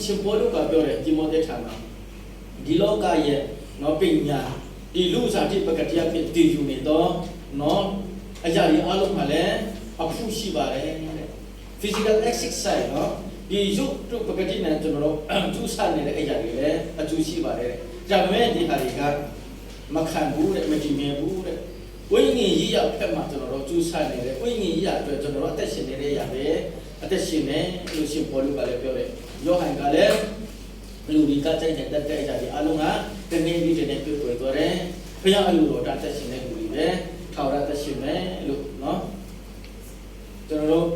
ရှင်ဘောလူကပြောတယ်ဒီမောတဲ့ဌာနဒီလောကရဲ့နော်ပညာဒီလူစားတိပကတိယဖြစ်တည်ယူနေတော့နော်အရာဒီအလုံးမှာလည်းအဖူရှိပါတယ်တဲ့ physical exercise နော်ဒီရုပ်တုပကတိနဲ့ကျွန်တော်တို့ကျူးဆနေတဲ့အရာတွေလည်းအကျူးရှိပါတယ်တဲ့ဒါပေမဲ့ဒီဟာတွေကမခံဘူးတဲ့မကြည်မြဲဘူးတဲ့ဝိညာဉ်ကြီးရောက်ဖက်မှာကျွန်တော်တို့ကျူးဆနေတဲ့ဝိညာဉ်ကြီးရအတွက်ကျွန်တော်တို့အသက်ရှင်နေတဲ့အရာပဲအသက်ရှင်နေလို့ရှင်ပေါ်လူကလည်းပြောတယ်ယောဟန်ကလည်းလူဒီကကြိုက်တဲ့တဲ့အရာတွေအလုံးကတနေ့ပြီးတနေ့တွေ့သွားတယ်ဘုရားအလိုတော်တာသက်ရှင်တဲ့လူတွေပဲထာဝရသက်ရှင်မယ်လို့နော်ကျွန်တော်တို့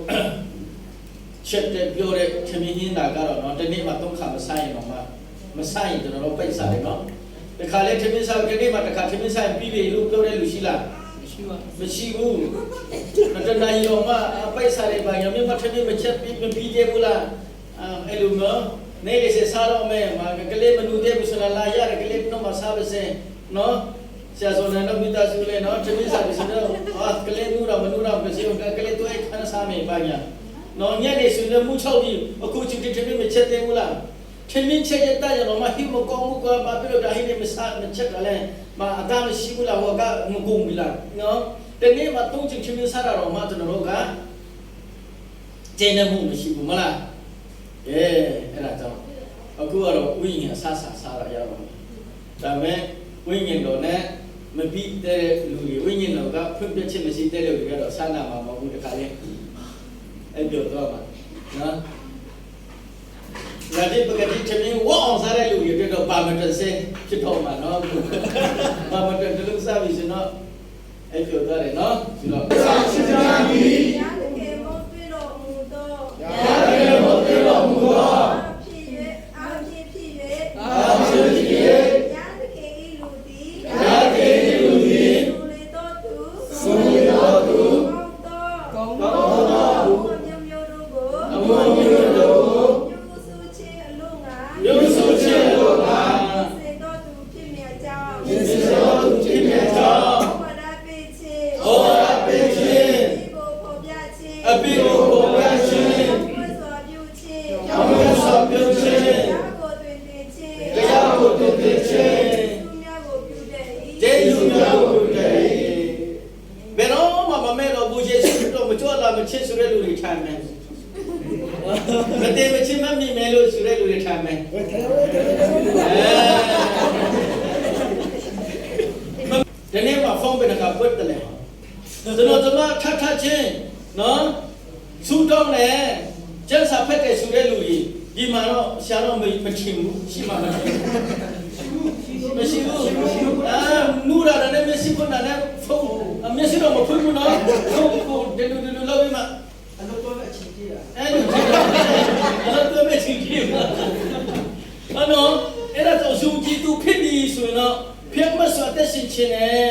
ချက်တဲ့ပြောတဲ့ထမင်းရင်းတာကတော့နော်တနေ့မှ3ခါမဆိုင်ရင်တော့မဆိုင်ရင်ကျွန်တော်တို့ပိတ်စားတယ်နော်တခါလေထမင်းစားတနေ့မှတစ်ခါထမင်းစားပြီးပြီလို့ပြောတဲ့လူရှိလားမရှိဘူးမတနိုင်ရောမှပိတ်စားတယ်ပါရမြတ်ထမင်းမချက်ပြီးမပြီးသေးဘူးလားအဲ့လိုနော်နေလေစားတော့မယ်ကလေးမနူသေးဘူးဆိုတော့လာရတယ်ကလေးတော့မစားပါစေနော်ဆရာဆိုတော့မိသားစုလေနော်ထမင်းစားပြီးဆိုတော့ကလေးနူတော့မနူတော့မရှိဘူးကလေးတော့ခဏစားမယ်ပါညာနော်ညနေဆိုလည်းမူချောက်ပြီးအခုချစ်ထမင်းမချက်သေးဘူးလားထမင်းချက်ရတဲ့ရောမဟိမကောင်းဘူးကဘာဖြစ်လို့ဒါဟိနေမစားမချက်တယ်လဲအသားမရှိဘူးလားဟောကမကုန်ဘူးလားနော်တနေ့မှ3ချင်ထမင်းစားတာတော့မှကျွန်တော်တို့ကကျင်းနေမှုမရှိဘူးမလားအဲ့ဒါကြောင့်အခုကတော့ဝိညာဉ်စားရရပါမယ်ဒါပေမဲ့ဝိညာဉ်တော်နဲ့မပြီးတဲ့လူတွေဝိညာဉ်တော်ကဖွင့်ပြချက်မရှိတဲ့လူတွေကတော့ဆန္ဒမှာမဟုတ်ဘူးတခါလေးအဲ့ပြောတော့မှာနော်ဒါဒီပကတိချမင်းဝအောင်စားတဲ့လူတွေတော့ပါမတက်စေဖြစ်တော့မှာနော်ပါမတက်တယ်လို့စားပြီးစနော်အဲ့ပြောတော့တယ်နော်ဒီတော့ရှိကြပြီကေမောပြေတော်မူသောရတယ်မောပြေတော်မူသောဖြစ်၍အာဖြစ်ဖြစ်၍ရာတကေဤလူသည်လူလေတော်သူဆိုလေတော်သူကောင်းသောမျိုးတို့ကိုအမွန်မျိုးတို့ကိုယူစုခြင်းအလို့ငါမျိုးစုခြင်းတို့ကစေတော်သူဖြစ်မြတ်ကြောင်းစေတော်သူဖြစ်မြတ်ကြောင်းဝရပိခြင်းဩဝါဒပေးခြင်းဒီကိုပေါ်ပြခြင်းအပိကိုပေါ်ပြခြင်းဝိသောပြုခြင်းကြောင်းရသောပြုခြင်းတရားကိုတွင်တင်ခြင်းတရားကိုတည်တည်ခြင်းသူများကိုပြုတဲ့ဤကျေးဇူးများကိုပြုတဲ့ဘယ်တော့မှမမဲတော့ဘူးယေရှုတော့မကြွလာမချစ်ဆိုတဲ့လူတွေထိုင်မယ်မတည်မချစ်မမိမဲလို့ဆိုတဲ့လူတွေထိုင်မယ်ဒီနေ့မှာဖုန်းပဲကပွတ်တယ်ကျွန်တော်တို့ထထချင်းနော်စူတောင်းတယ်ကျန်းစာဖက်တယ်ဆိုတဲ့လူကြီးဒီမှာတော့ရှာတော့မချင်ဘူးရှိမှမရှိဘူးနူရာနဲ့မရှိဘူးနာနဲ့ဖုန်းမရှိတော့မဖွင့်ဘူးနော်ဖုန်းကိုဒီလိုလောက်ပြီးမှအဲ့လိုတော့အချင်းကြီးအဲ့လိုတော့အချင်းကြီးအဲ့တော့အဲ့ဒါတော့ဇုံကြီးသူဖြစ်ပြီးဆိုရင်တော့ဖြစ်မစွာတက်ရှင်ချင်းနဲ့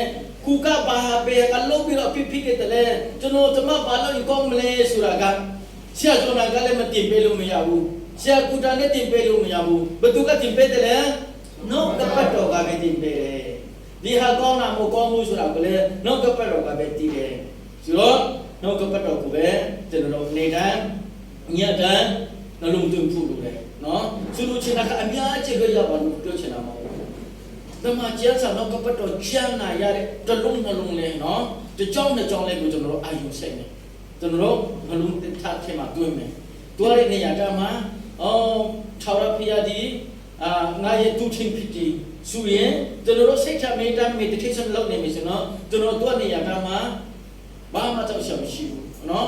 ကူကဘာပဲကလုံးပြီးတော့ဖြစ်တဲ့လေကျွန်တော်ဘာလို့ကောင်းမလဲဆိုတာကဆရာကျွန်တော်ကလည်းမတင်ပေးလို့မရဘူးဆရာကူတာနဲ့တင်ပေးလို့မရဘူးဘသူကတင်ပေးတယ်လဲနောက်ကပတ်တော်ကပဲတင်ပေးတယ်ဒီဟာကောင်းတာမကောင်းဘူးဆိုတာကလည်းနောက်ကပတ်တော်ကပဲတည်တယ်ဆိုတော့နောက်ကပတ်တော်ကပဲကျွန်တော်နေတိုင်းညတိုင်းနှလုံးသွင်းဖို့လိုတယ်နော်သူတို့ချင်တာကအများကြီးပဲရပါလို့ပြောချင်တာမဟုတ်ဘူးဓမ္မကျမ်းစာနောက်ကပတ်တော်ကျမ်းနာရတဲ့တလုံးနှလုံးလဲနော်တကြောင်းနဲ့ကြောင်းလဲကိုကျွန်တော်တို့အာယုစိတ်နေကျွန်တော်တို့နှလုံးသားထဲမှာတွင်းမယ်တွားတဲ့နေရာကမှထာဝရဘုရားဒီငါရဲ့ဒုချင်းဖြစ်ဒီဆိုရင်ကျွန်တော်တို့စိတ်ချမေတ္တာ meditation လုပ်နေပြီဆိုတော့ကျွန်တော်တို့နေရာကမှဘာမှတော့ရှောင်မရှိဘူးနော်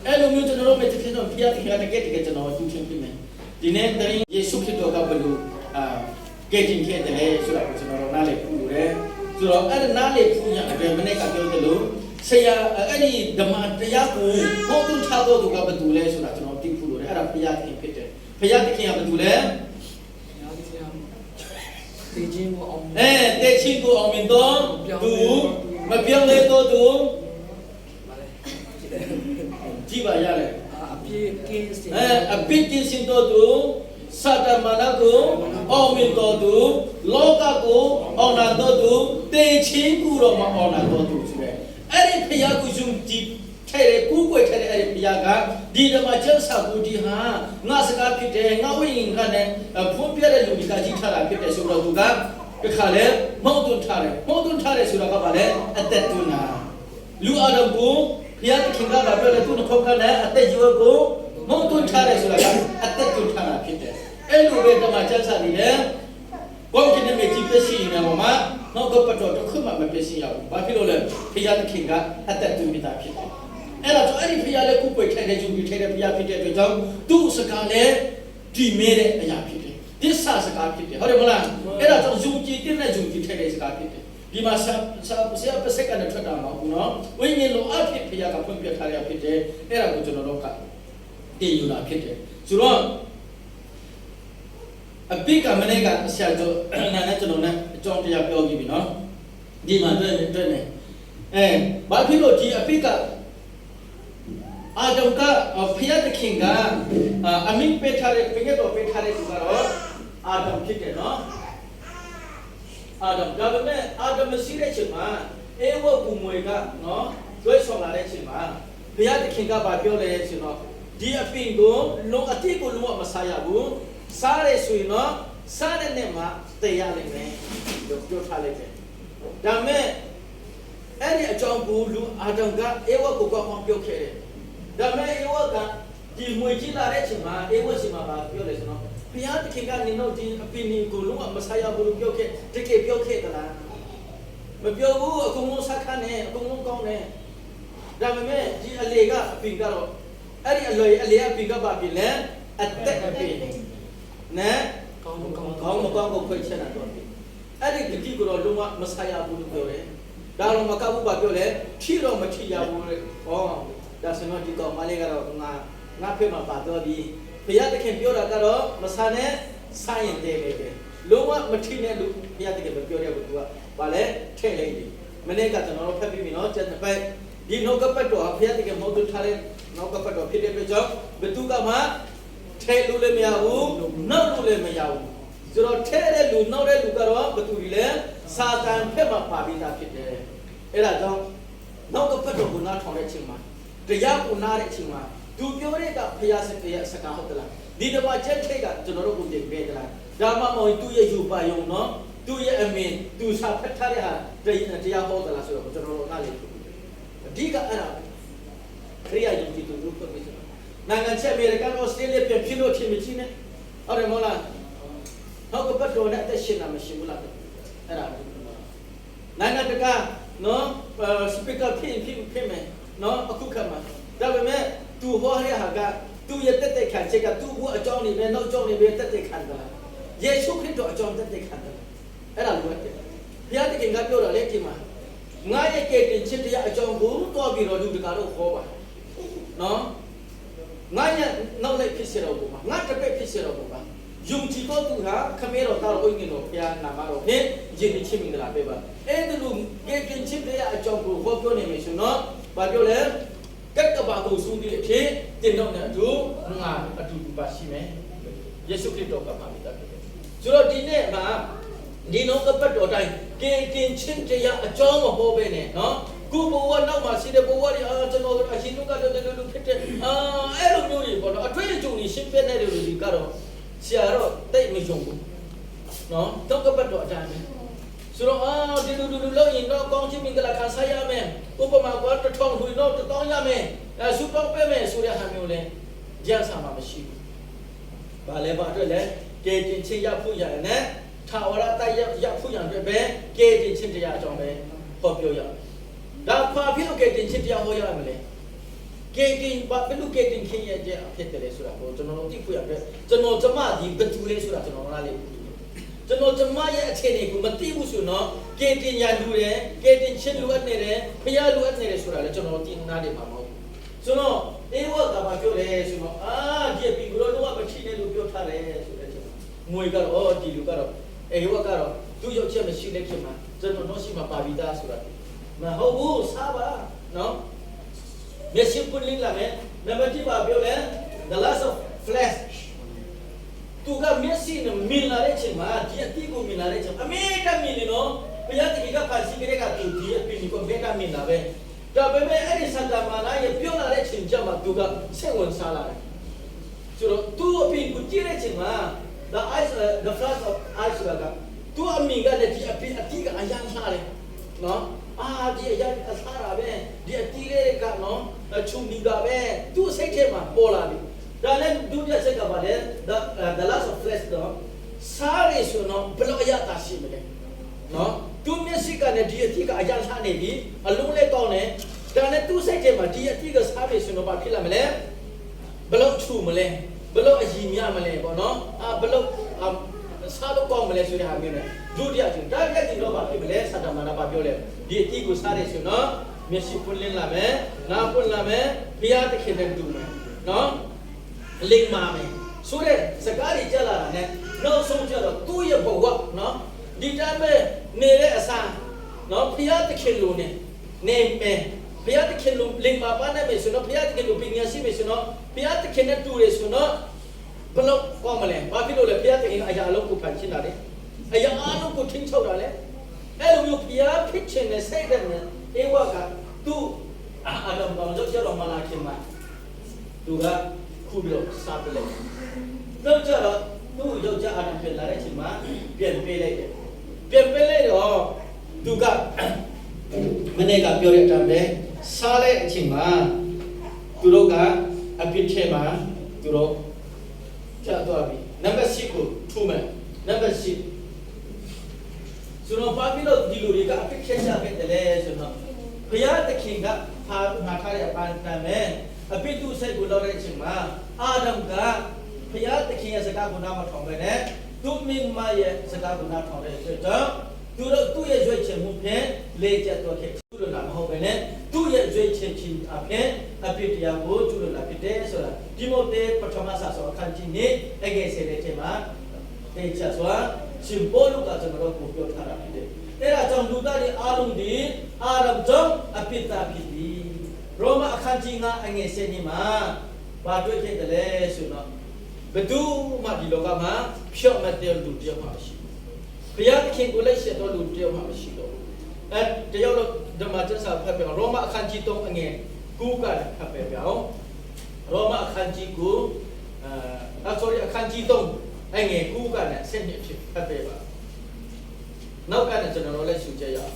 အဲ့လိုမျိုးကျွန်တော်တို့ meditation ဘုရားတရားတကယ်ကျွန်တော်ဒုချင်းဖြစ်မယ်ဒီနေ့တရင်ယေရှုခရစ်တော်ကဘယ်လိုကဲတင်ခဲ့တယ်ဆိုတာကိုကျွန်တော်တို့နားလည်ဖို့လိုတယ်ဆိုတော့အဲ့ဒါနားလည်ဖို့ရအတွက်မနေ့ကပြောသလိုဆရာအဲ့ဒီဓမ္မတရားကိုဟောသူထားတော်သူကဘယ်သူလဲဆိုတာကျွန်တော်သိဖို့လိုတယ်အဲ့ဒါဘုရားခင်ဖြစ်တယ်ဘုရားသခင်ကဘယ်သူလဲတေချင်းကိုအောင်တေချင်းကိုအောင်မြင်တော့သူမပြောင်းလဲတော့သူကြည့်ပါရတယ်အပြည့်ကင်းစင်အပြည့်ကင်းစင်တော့သူစာတမနာကိုအောင်မြင်တော်သူလောကကိုအောင်နာတော်သူတေချင်းကိုတော့မအောင်နာတော်သူဆိုတဲ့အဲ့ဒီဖျားကိုယုံကြည်ထ ထဲကူးကွယ်ထဲတဲ့အဲ့ဒီဘုရားကဒီဓမ္မကျမ်းစာကိုဒီဟာငါစကားဖြစ်တယ်ငါဝိညာဉ်ကလည်းဖွင့်ပြတဲ့လူတွေကကြီးထားတာဖြစ်တယ်ဆိုတော့သူကတခါလဲမောက်သွန်းထားတယ်ဆိုတာကဘာလဲအသက်သွန်းတာလူအာဒမ်ကိုဘုရားသခင်ကပြောတယ်သူ့နှုတ်ခမ်းနဲ့အသက်ရွယ်ကိုမောက်သွန်းထားတယ်ဆိုတာကအသက်သွန်းထားတာဖြစ်တယ်အဲ့လိုပဲဓမ္မကျမ်းစာတွေလည်းကောင်းကင်နဲ့ကြည့်ပြစီနေမှာနောက်ကပတ်တော်တစ်ခုမှမပြစီရဘူးဘာဖြစ်လို့လဲဘုရားသခင်ကအသက်သွန်းနေတာဖြစ်တယ်အဲ့တော့အဲ့ဒီဘုရားလည်းကိုယ်ပွေထိုင်တဲ့ဂျူပြီးထိုင်တဲ့ဘုရားဖြစ်တဲ့အတွက်ကြောင့်သူ့စကားလည်းဒီမဲတဲ့အရာဖြစ်တယ်သစ္စာစကားဖြစ်တယ်ဟုတ်တယ်မလားအဲ့ဒါကြောင့်ဂျူကြီးတင်းနဲ့ဂျူကြီးထိုင်တဲ့စကားဖြစ်တယ်ဒီမှာဆရာပစက်ကနဲ့ထွက်တာမဟုတ်ဘူးနော်ဝိညာဉ်လိုအဖြစ်ဘုရားကဖွင့်ပြထားရဖြစ်တယ်အဲ့ဒါကိုကျွန်တော်တို့ကတည်ယူတာဖြစ်တယ်ဆိုတော့အပိကမနေ့ကဆရာတို့နာနဲ့ကျွန်တော်နဲ့အကြောင်းတရားပြောကြည့်ပြီနော်ဒီမှာတွေ့နေဘာဖြစ်လို့ဒီအပိကအာဒမ်ကဖျက်တဲ့ခင်ကအမိပေထားတဲ့ပြည့်တော်ပေးထားတဲ့သူကတော့အာဒမ်ဖြစ်တယ်နော်အာဒမ်ဒါပေမဲ့အာဒမ်မရှိတဲ့ချိန်မှာအေဝဘူမွေကနော်ကျွဲဆောင်လာတဲ့ချိန်မှာဘုရားသခင်ကပြောလဲဆိုတော့ဒီအပင်ကိုလုံးအတိတ်ကိုလုံးဝမစားရဘူးစားရဆိုရင်တော့စားတဲ့နဲ့မှတည်ရလိမ့်မယ်လို့ပြောထားလိုက်တယ်ဒါပေမဲ့အဲ့ဒီအကြောင်းကိုလူအာဒမ်ကအေဝကိုကောင်းအောင်ပြောခဲ့တယ်ဒါမဲ့ဧဝကဒီမွေကြီးလာတဲ့ချိန်မှာဧဝစီမှာပြောလဲဆိုတော့ဘုရားသခင်ကနင်တို့ဒီအပင်ကိုလုံးဝမဆာရဘူးလို့ပြောခဲ့တကယ်ပြောခဲ့သလားမပြောဘူးအကုန်လုံးဆက်ခတ်နေအကုန်လုံးကောင်းနေဒါပေမဲ့ဒီအလေကအပင်ကတော့အဲ့ဒီအလေအပင်ကဘာဖြစ်လဲအသက်အပင်နဲ့ကောင်းမကောင်းကိုခွဲချက်တာတော့အဲ့ဒီတတိကတော့လုံးဝမဆာရဘူးလို့ပြောတယ်ဒါတော့မကဘူးပြောလဲထီတော့မထီရဘူးလေဟောဒါဆိုတော့ဒီကောင်မလေးကတော့ငါဖေးမှာပါတော့ဒီဘုရားသခင်ပြောတာကတော့မဆာနဲ့ဆိုင်ရင်တည်းပဲလုံးဝမထီနဲ့လူဘုရားသခင်ပြောတဲ့ကူကဘာလဲထဲ့လိုက်ပြီမနေ့ကကျွန်တော်တို့ဖတ်ပြီးပြီနော်ကျန်တဲ့ပိုက်ဒီနောက်ကပတ်တော်ဘုရားသခင်မဟုတ်သူထားတဲ့နောက်ကပတ်တော်ဖြစ်တဲ့အတွက်ကြောင့်ဘသူကမှထဲ့လို့လည်းမရဘူးနောက်လို့လည်းမရဘူးဆိုတော့ထဲ့တဲ့လူနောက်တဲ့လူကတော့ဘသူတွေလဲစာတန်ဖက်မှာပါပြီးသားဖြစ်တယ်အဲ့ဒါကြောင့်နောက်ကပတ်တော်ကိုနားထောင်တဲ့ချိန်မှာတရားကိုနားတဲ့အချိန်မှာသူပြောတဲ့ကဘုရားစကားဟုတ်သလားဒီတမန်ချက်ထိတ်ကကျွန်တော်တို့ကိုတင်ပေးသလားဒါမှမဟုတ်သူရဲ့ယူပါယုံနော်သူရဲ့အမင်သူစာဖတ်ထားတဲ့ဟာတရားဟောသလားဆိုတော့ကျွန်တော်တို့နားလေအဓိကအဲ့ဒါခရိယာယုံကြည်သူတို့ပြောပြီးဆိုနိုင်ငံချက်အမေရိကန်ဩစတြေးလျပြန်ဖြစ်လို့ထင်မချင်းနဲ့ဟုတ်တယ်မဟုတ်လားနောက်ကပတ်တော်နဲ့အသက်ရှင်တာမရှိဘူးလားအဲ့ဒါနိုင်ငံတကာနော်စပီကာဖြစ်မယ်နော်အခုခါမှာဒါပေမဲ့သူဟောရတဲ့ဟာကသူရဲ့တက်တဲ့ခံချက်ကသူ့ဘုအကြောင်းနေပဲနောက်ကြောင်းနေပဲတက်တဲ့ခံတာယေရှုခရစ်တော်အကြောင်းတက်တဲ့ခံတာအဲ့ဒါလိုပဲဘုရားသခင်ကပြောတာလေဒီမှာငါရဲ့ကဲတင်ချစ်တရားအကြောင်းကိုတော့ပြီးတော့လူတကာတော့ဟောပါနော်ငါရဲ့နောက်လိုက်ဖြစ်စေတော့ဘူးငါတပည့်ဖြစ်စေတော့ဘူးယုံကြည်တော့သူဟာခမဲတော်တော်ဝိညာဉ်တော်ဘုရားနာမတော်ဖြင့်ယဉ်ချစ်မိကြလားပဲပါအဲ့ဒီလိုကဲတင်ချစ်တရားအကြောင်းကိုဟောပြောနေမယ်ဆိုတော့ဘာပြောလဲကက်ကဘာကိုစုပြီးအဖြစ်တင်တော့တဲ့အတူငါအတူတူပါရှိမယ်ယေရှုခရစ်တော်ကပါပြီးသားဖြစ်တယ်ဆိုတော့ဒီနေ့မှာဒီနောက်ကပတ်တော်တိုင်းကဲတင်ချင်းတရားအကြောင်းမဟောပဲနဲ့နော်ကိုဘဝနောက်မှာရှိတဲ့ဘဝတွေကျွန်တော်အရှင်တို့ကတော့တူဖြစ်တဲ့အဲ့လိုမျိုးတွေပေါ့နော်အထွေအကြုံတွေရှင်းပြတဲ့လူတွေကတော့ဆရာတော့တိတ်မယုံဘူးနော်တော့ကပတ်တော်အတိုင်းဆိုတော့ဒီလူလောက်ရင်တော့ကောင်းချင်မင်္ဂလာခံစားရမယ်ဥပမာကွာတစ်ထောင်လူတော့တောင်းရမယ်ဆူတောင်းပေးမယ်ဆိုတဲ့ဟာမျိုးလဲကြံစာမှာမရှိဘူး။ဘာလဲဘာအတွက်လဲကဲတင်ချင်းရဖို့ရတယ်နဲ့ထာဝရတိုက်ရဖို့ရတဲ့ပဲကဲတင်ချင်းတရားအကြောင်းပဲဟောပြောရမယ်။ဒါဘာဖြစ်လို့ကဲတင်ချင်းတရားဟောရမလဲ။ကဲတင်ဘာဖြစ်လို့ကဲတင်ချင်းရတဲ့ဖြစ်တယ်ဆိုတာကိုကျွန်တော်တို့သိဖို့ရတယ်။ကျွန်တော်ကျမဒီဘယ်သူလဲဆိုတာကျွန်တော်နားလေကျွန်တော်ကျမရဲ့အခြေအနေကိုမသိဘူးဆိုတော့ကဲတင်ရလူတယ်ကဲတင်ချင်းလူအပ်နေတယ်ဖျားလူအပ်နေတယ်ဆိုတာလည်းကျွန်တော်သိနားလေမှာမဟုတ်ဘူး။ဆိုတော့အေဝကဘာပြောလဲဆိုတော့ဒီပြီဘလို့တော့မချိနဲ့လို့ပြောထားတယ်ဆိုတဲ့ချက်ငွေကတော့ဒီလူကတော့အေဝကတော့သူ့ရုပ်ချက်မရှိတဲ့ချက်မှာကျွန်တော်တို့ရှိမှာပါပြီးသားဆိုတာမဟုတ်ဘူးစားပါနော်မျက်စိပွင့်လင်းလာမယ်နံပါတ်1ပါပြောလဲ the lust of flesh သူကမျက်စိနဲ့မြင်လာတဲ့ချိန်မှာဒီအတိကိုမြင်လာတဲ့ချိန်အမေကမြင်နေနော်ဘုရားတခင်ကဖန်ဆင်းကြတဲ့ကသူဒီအပင်ကိုဘယ်ကမြင်လာပဲ ဒါပေမဲ့အဲ့ဒီစတာမာနာရဲ့ပြောလာတဲ့အချိန်ကျမှသူကစိတ်ဝင်စားလာတယ်ဆိုတော့သူ့အပြင်ကိုကြည့်တဲ့အချိန်မှာ the flash of eyes ကသူ့အမိကလည်းဒီအပြင်အတိကအရန်စားတယ်နော်ဒီအရန်အစားတာပဲဒီအတိလေးကနော်ချူမီကပဲသူ့စိတ်ထဲမှာပေါ်လာပြီဒါလည်းဒုတိယစိတ်ကပါလေ the last of flesh တော့စားရဆိုတော့ဘလို့အရသာရှိမလဲနော်သူမျက်စိကလည်းဒီအတိကအရန်စားနေပြီအလုံးလေးကောင်းတယ်ဒါနဲ့သူ့စိတ်ထဲမှာဒီအတိကစားရဆိုတော့ဘာဖြစ်လာမလဲဘလို့ချူမလဲဘလို့အကြီးများမလဲပေါ့နော်ဘလို့စားလို့ကောင်းမလဲဆိုတဲ့ဟာမျိုးနဲ့ဒုတိယကျဒါပြည့်ကျင်တော့ဘာဖြစ်မလဲစတာမာနာဘာပြောလဲဒီအတိကိုစားရဆိုတော့မျက်စိပွင့်လင်းလာမယ်နားပွင့်လာမယ်ဘုရားသခင်နဲ့တူမယ်နော်လိမ္မာမယ်ဆိုတဲ့စကားတွေကြားလာတာနဲ့နောက်ဆုံးကျတော့သူ့ရဲ့ဘဝနော်ဒီတိုင်းပဲနေတဲ့အစားနော်ဘုရားသခင်လိုနဲ့နေမယ်ဘုရားသခင်လိုလိမ္မာပါနဲ့မယ်ဆိုတော့ဘုရားသခင်လိုပညာရှိမယ်ဆိုတော့ဘုရားသခင်နဲ့တူတယ်ဆိုတော့ဘလို့ကောင်းမလဲဘာဖြစ်လို့လဲဘုရားသခင်ကအရာအလုံးကိုဖန်ရှင်းတာလေအရာအလုံးကိုထိန်းချုပ်တာလေအဲ့လိုမျိုးဘုရားဖြစ်ခြင်းနဲ့စိတ်တဲ့နဲ့ဧဝကသူအာဒမ်ကောင်ကြောက်တော့မလာခင်မှာသူကခုပြီးတော့စားပလိုက်တော့ကျတော့သူ့ယောက်ျားအာဒမ်ဖြစ်လာတဲ့အချိန်မှာပြန်ပေးလိုက်တယ်ပြန်ပေးလိုက်တော့သူကမနေ့ကပြောတဲ့အတိုင်းပဲစားတဲ့အချိန်မှာသူတို့ကအပြစ်ထဲမှာသူတို့ကျတော့ပြီနံပါတ်6ကိုထူမယ်နံပါတ်6ဆိုတော့ဘာဖြစ်လို့ဒီလူတွေကအပြစ်ထဲကြခဲ့တယ်လဲဆိုတော့ဘုရားသခင်ကထားထားတဲ့အပန်းတမ်းမဲ့အပြစ်သူစိတ်ကိုလောက်တဲ့အချိန်မှာအာဒမ်ကဘုရားသခင်ရဲ့စကားကိုနားမထောင်ပဲနဲ့သူ့မိမရဲ့စကားကိုနားထောင်တဲ့အတွက်ကြောင့်သူတို့သူ့ရဲ့ရွေးချယ်မှုဖြင့်လေးကျက်တော့ခဲ့သူတို့လာမဟုတ်ပဲနဲ့သူ့ရဲ့ရွေးချယ်ခြင်းအပြင်အပြစ်တရားကိုသူတို့လာဖြစ်တယ်ဆိုတာဒီမိုတေပထမဆာဆိုအခန်းကြီးနဲ့အငယ်ဆယ်တဲ့ထဲမှာတေချာစွာရှင်ဘောလုကကျွန်တော်တို့ပြောထားတာဖြစ်တယ်အဲ့ဒါကြောင့်လူသားတွေအားလုံးဒီအာရမ်ကြောင့်အပြစ်သားဖြစ်ပြီရောမအခန်းကြီးကအငယ်ဆယ်นี้မှာဘာတွေ့ဖြစ်တယ်လဲဆိုတော့ဘယ်သူမှဒီလောကမှာဖြော့မတဲ့လူတယောက်မှမရှိဘုရားသခင်ကိုလိုက်ဆက်တော်လူတယောက်မှမရှိတော့တယောက်တော့ဓမ္မကျမ်းစာဖတ်ပြအောင်ရောမအခန်းကြီး3အငယ်9ကဖတ်ပြအောင်ရောမအခန်းကြီး9sorry အခန်းကြီး3အငယ်9ကနဲ့ဆက်နှစ်ဖြစ်ဖတ်ပြပါနောက်ကနေကျွန်တော်လည်းရှုကြရအောင်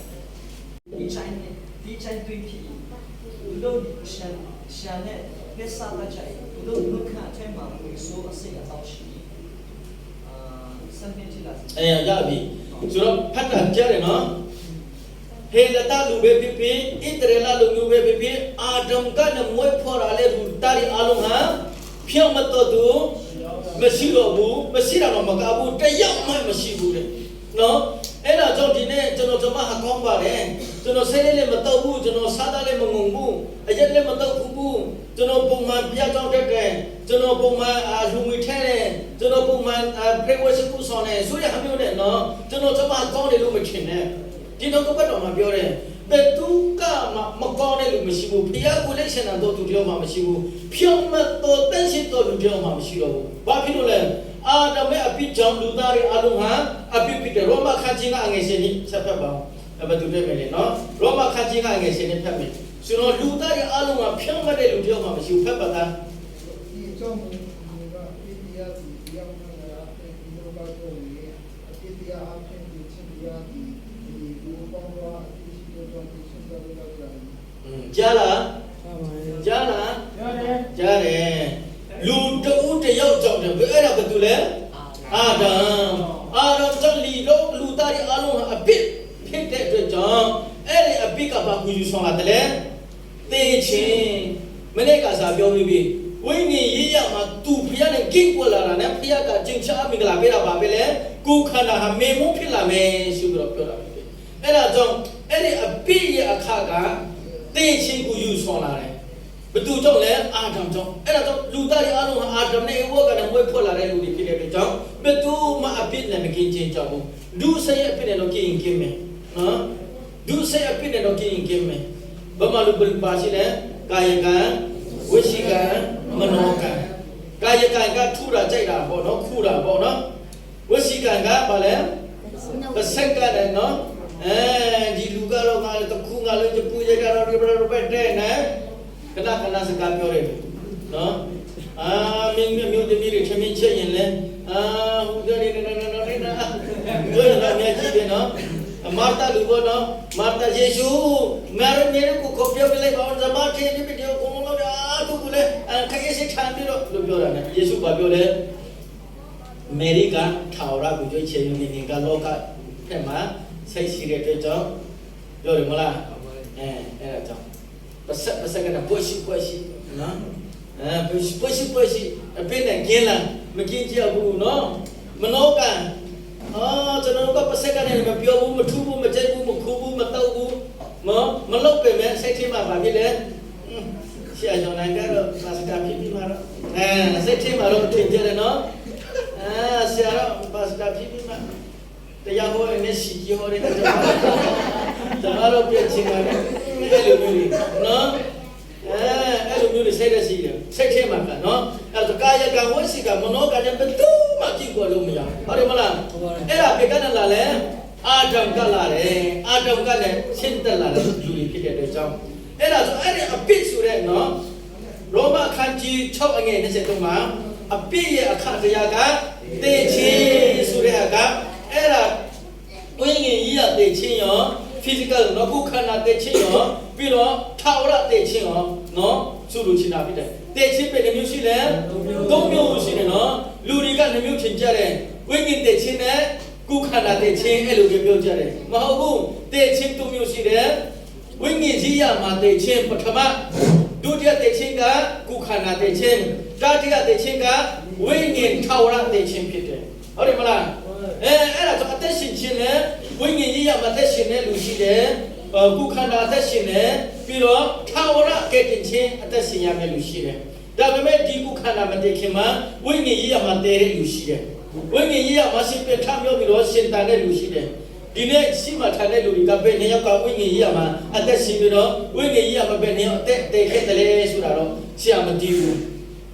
ဒီချိုင်းတွေ့ဖြစ်လို့ရှန်နဲ့ပြဿနာချိုင်းလို့လူခန့်ထဲမှာကိုဆိုအစိတ်အတော့ရှိစံပြင်းချလာရပြီဆိုတော့ဖတ်တာကြားတယ်နော်ဟေလတာလူပဲဖြစ်ဖြစ်ဣသရေလလူမျိုးပဲဖြစ်ဖြစ်အာဒမ်ကနမွေးဖော်ရလေလူတာရီအလုံးဟာဖြောင့်မတော်သူမရှိတော့ဘူးမရှိတော့မကဘူးတယောက်မှမရှိဘူးတဲ့နော်အဲ့ဒါကြောင့်ဒီနေ့ကျွန်တော်ဓမ္မဟာကောင်းပါတယ်ကျွန်တော်စိတ်လေးမတော့ဘူးကျွန်တော်စားတာလေးမငုံဘူးအရက်လေးမတော့ဘူးကျွန်တော်ပုံမှန်ပြတောင်းတက်တယ်ကျွန်တော်ပုံမှန်လူငွေထဲတယ်ကျွန်တော်ပုံမှန် privacy ကိုဆောင်တယ်ဆိုရအမျိုးနဲ့နော်ကျွန်တော်ဓမ္မကောင်းတယ်လို့မထင်နဲ့ဒီတော့ကပတ်တော်မှာပြောတယ်ဘယ်သူကမကောင်းတဲ့လူမရှိဘူးဘုရားကိုလည်းရှင်တော်သူတယောက်မှမရှိဘူးဖြောင့်မတ်တော်တန်ရှင်းတော်လူတယောက်မှမရှိတော့ဘူးဘာဖြစ်လို့လဲအာဒမ်ရဲ့အပြစ်ကြောင့်လူသားတွေအလုံးဟာအပြစ်ဖြစ်တယ်ရောမခန်းချင်းကအငယ်ရှင်ကြီးဆက်ဖက်ပါအောင်ဘယ်သူတွေ့မယ်လဲနော်ရောမခန်းချင်းကအငယ်ရှင်နဲ့ဖက်မယ်ဆိုတော့လူသားတွေအလုံးဟာဖြောင့်မတ်တဲ့လူတယောက်မှမရှိဘူးဖက်ပါသားဒီကြောင့်ဒီကဒီတရားဒီတရားမှာတဲ့ဒီလိုပါတော့ဒီတရားအပြင်ဒီချင်းတရားဒီဘူပေါင်းတော့ဒီလိုတော့ဒီချင်းတော်တို့လောက်ကြားလားကြားလားကြားတယ်လူတူတယောက်ကြောင့်ဘယ်အဲ့ဒါဘာတူလဲအာဒမ်ကြောင့်လူသားတွေအလုံးဟာအပြစ်ဖြစ်တဲ့အတွက်ကြောင့်အဲ့ဒီအပြစ်ကဘာကိုယူဆောင်လာတယ်လဲသေခြင်းမနေ့ကစားပြောပြီးပြီဝိညာဉ်ရေးရမှာသူဖျားနဲ့ကိကွက်လာတာနဲ့ဖျားကကျင့်ချအမိကလာပေးတာပါပဲလေကိုခန္ဓာဟာမေမုန်းဖြစ်လာမယ်ဆိုပြီးတော့ပြောတာဖြစ်တယ်အဲ့ဒါကြောင့်အဲ့ဒီအပြစ်ရဲ့အခါကသေခြင်းကိုယူဆောင်လာတယ်ဘယ်သူကြောင့်လဲအာဒမ်ကြောင့်အဲ့ဒါကြောင့်လူသားတွေအားလုံးဟာအာဒမ်နဲ့ဝက်ကနဲ့ဝက်ဖွက်လာတဲ့လူတွေဖြစ်တဲ့အတွက်ကြောင့်ဘယ်သူမှအပြစ်နဲ့မကင်းခြင်းကြောင့်ဘူးဒုစရိုက်အပြစ်နဲ့တော့ကင်းမယ်နော်ဒုစရိုက်အပြစ်နဲ့တော့ကင်းမယ်ဘာမှလူပါရှိလဲကာယကံဝစီကံမနောကံကာယကံကထူတာကြိုက်တာပေါ့နော်ခူတာပေါ့နော်ဝစီကံကဘာလဲပစက်ကလည်းနော် ဒီလူကတော့ငါလည်းတခုငါလည်းပူရကြတော့ဒီဘယ်လိုပဲတဲ့နဲ့ခဏခဏစကားပြောရတယ်နော်မင်းမျိုးသမီးတွေထမင်းချက်ရင်လဲဟိုကြနေနော်ဘယ်လိုလဲမြတ်ကြီးတယ်နော်မာတာလူဘောနော်မာတာယေရှုမာရနေကိုခေါ်ပြလိုက်ပါဦးဇမားထေဒီဗီဒီယိုကိုမလို့အားသူကလည်းခက်ခဲစိတ်ခံပြီးတော့လို့ပြောတာနဲ့ယေရှုကပြောတယ်အမေရိကထာဝရကိုကြွေးချယ်ယူနေကလောကဖက်မှာစိတ်ရှိတဲ့အတွက်ကြောင့်ပြောတယ်မလားအဲ့ဒါကြောင့်ပတ်စက်ကပွက်ရှိနော်ပွက်ရှိအပြည့်နဲ့ကျင်းလာမကျင်းကြဘူးနော်မနောကကျွန်တော်ကပတ်စက်ကနေမပြောဘူးမထူးဘူးမကြိုက်ဘူးမခူးဘူးမတောက်ဘူးမလောက်ပဲမဲ့စိတ်ထဲမှာဗာဖြစ်တယ်ဆရာကျော်နိုင်ကတော့ပါစတာဖြစ်ပြီးမှာတော့စိတ်ထဲမှာတော့ထင်ကြတယ်နော်ဆရာတော့ပါစတာဖြစ်ပြီးမှာတရားဟောနေရှိကြီးဟောတယ်ကျွန်တော်ပြည့်ချင်တယ်အဲ့လိုမျိုးနော်အဲ့လိုမျိုးတွေစိတ်ရရှိတယ်စိတ်ထဲမှာကနော်အဲ့ဒါကာယကံဝစီကမနောကံနဲ့ဘယ်သူမှကြည့်ကိုလို့မရဟုတ်တယ်မလားအဲ့ဒါဘယ်ကနဲ့လာလဲအာဒံကလာတယ်အာဒံကလည်းရှင်းတက်လာတဲ့လူတွေဖြစ်တဲ့အတွက်ကြောင့်အဲ့ဒါဆိုအဲ့ဒီအပိဆိုတဲ့နော်ရောမအခန်းကြီး6အငယ်23မှာအပိရဲ့အခါတရားကတေချင်းဆိုတဲ့အခါအဲ့ဒါဝိညာဉ်ကြီးရတေချင်းရော physical နော်ခုခန္ဓာတေချင်းရောပြီးတော့ထာဝရတေချင်းရောနော်ဆိုလိုချင်တာဖြစ်တယ်တေချင်းပဲမျိုးရှိလဲ၃မျိုးရှိတယ်နော်လူတွေက2မျိုးထင်ကြတယ်ဝိညာဉ်တေချင်းနဲ့ခုခန္ဓာတေချင်းအဲ့လိုပြောကြတယ်မဟုတ်ဘူးတေချင်း၃မျိုးရှိတယ်ဝိညာဉ်ကြီးရမှာတေချင်းပထမဒုတိယတေချင်းကခုခန္ဓာတေချင်းတတိယတေချင်းကဝိညာဉ်ထာဝရတေချင်းဖြစ်တယ်ဟုတ်တယ်မလားအဲ့ဒါဆိုအသက်ရှင်ခြင်းနဲ့ဝိညာဉ်ကြီးရမှာအသက်ရှင်တဲ့လူရှိတယ်ခုခန္ဓာအသက်ရှင်တယ်ပြီးတော့ထာဝရကဲ့တင်ခြင်းအသက်ရှင်ရမယ့်လူရှိတယ်ဒါပေမဲ့ဒီခုခန္ဓာမတည်ခင်မှာဝိညာဉ်ကြီးရမှာတည်တဲ့လူရှိတယ်ဝိညာဉ်ကြီးရမှာရှင်ပြထမြောက်ပြီးတော့ရှင်တန်တဲ့လူရှိတယ်ဒီနေ့ရှိမှထားတဲ့လူတွေကဘယ်နှစ်ယောက်ကဝိညာဉ်ကြီးရမှာအသက်ရှင်ပြီးတော့ဝိညာဉ်ကြီးရမှာဘယ်နှစ်ယောက်အသက်တည်ခဲ့တယ်လဲဆိုတာတော့ဆရာမသိဘူး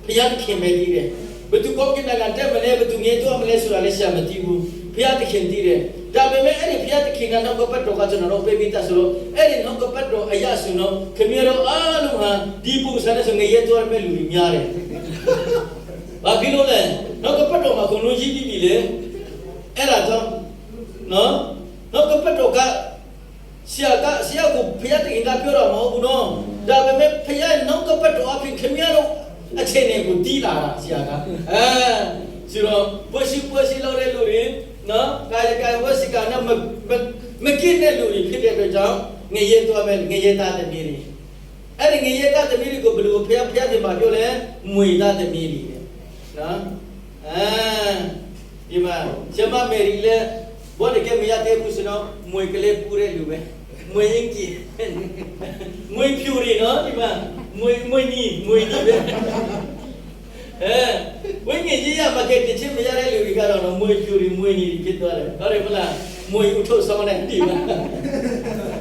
ဘုရားခင်ပဲသိတယ်ဘယ်သူကောက်ကနာတဲ့မလဲဘယ်သူငယ်တော့မလဲဆိုတာလည်းဆရာမသိဘူးဘုရားသခင်သိတယ်ဒါပေမဲ့အဲ့ဒီဘုရားသခင်ကနောက်ကပတ်တော်ကကျွန်တော်တို့ပေးပြီးသားဆိုတော့အဲ့ဒီနောက်ကပတ်တော်အရာဆိုတော့ခင်ဗျားတို့အားလုံးဟာဒီပုံစံနဲ့ဆိုငရဲသွားမဲ့လူတွေများတယ်ဘာဖြစ်လို့လဲနောက်ကပတ်တော်မှာကိုလုံးကြီးပြီးပြီလေအဲ့ဒါကြောင့်နော်နောက်ကပတ်တော်ကဆရာကိုဘုရားသခင်ကပြောတော့မဟုတ်ဘူးနော်ဒါပေမဲ့ဘုရားနောက်ကပတ်တော်အပြင်ခင်ဗျားတို့အခြေအနေကိုတီးလာတာဆရာကဆိုတော့ပွက်ရှိလောက်တဲ့လူတွေနော်ကာယဝစီကနဲ့မကိတဲ့လူတွေဖြစ်တဲ့အတွက်ကြောင့်ငရဲသွားမယ်ငရဲသားသမီးတွေအဲ့ဒီငရဲသားသမီးတွေကိုဘယ်လိုဖျားတယ်မှာပြောလဲမွေသားသမီးတွေနော်ဒီမှာကျမမေရီလဲဘောတကယ်မရတဲ့ဘူးဆိုတော့မွေကလေးပူတဲ့လူပဲမွေရင်ကြီးမွေဖြူတွေနော်ဒီမှာမွေနီပဲဝိညာဉ်ကြီးရမှာကဲတချင်းမရတဲ့လူတွေကတော့မွေဖြူတွေမွေနီတွေဖြစ်သွားတယ်ဟုတ်တယ်မလားမွေဥထုတ်ဆောင်တဲ့ဒီမှာ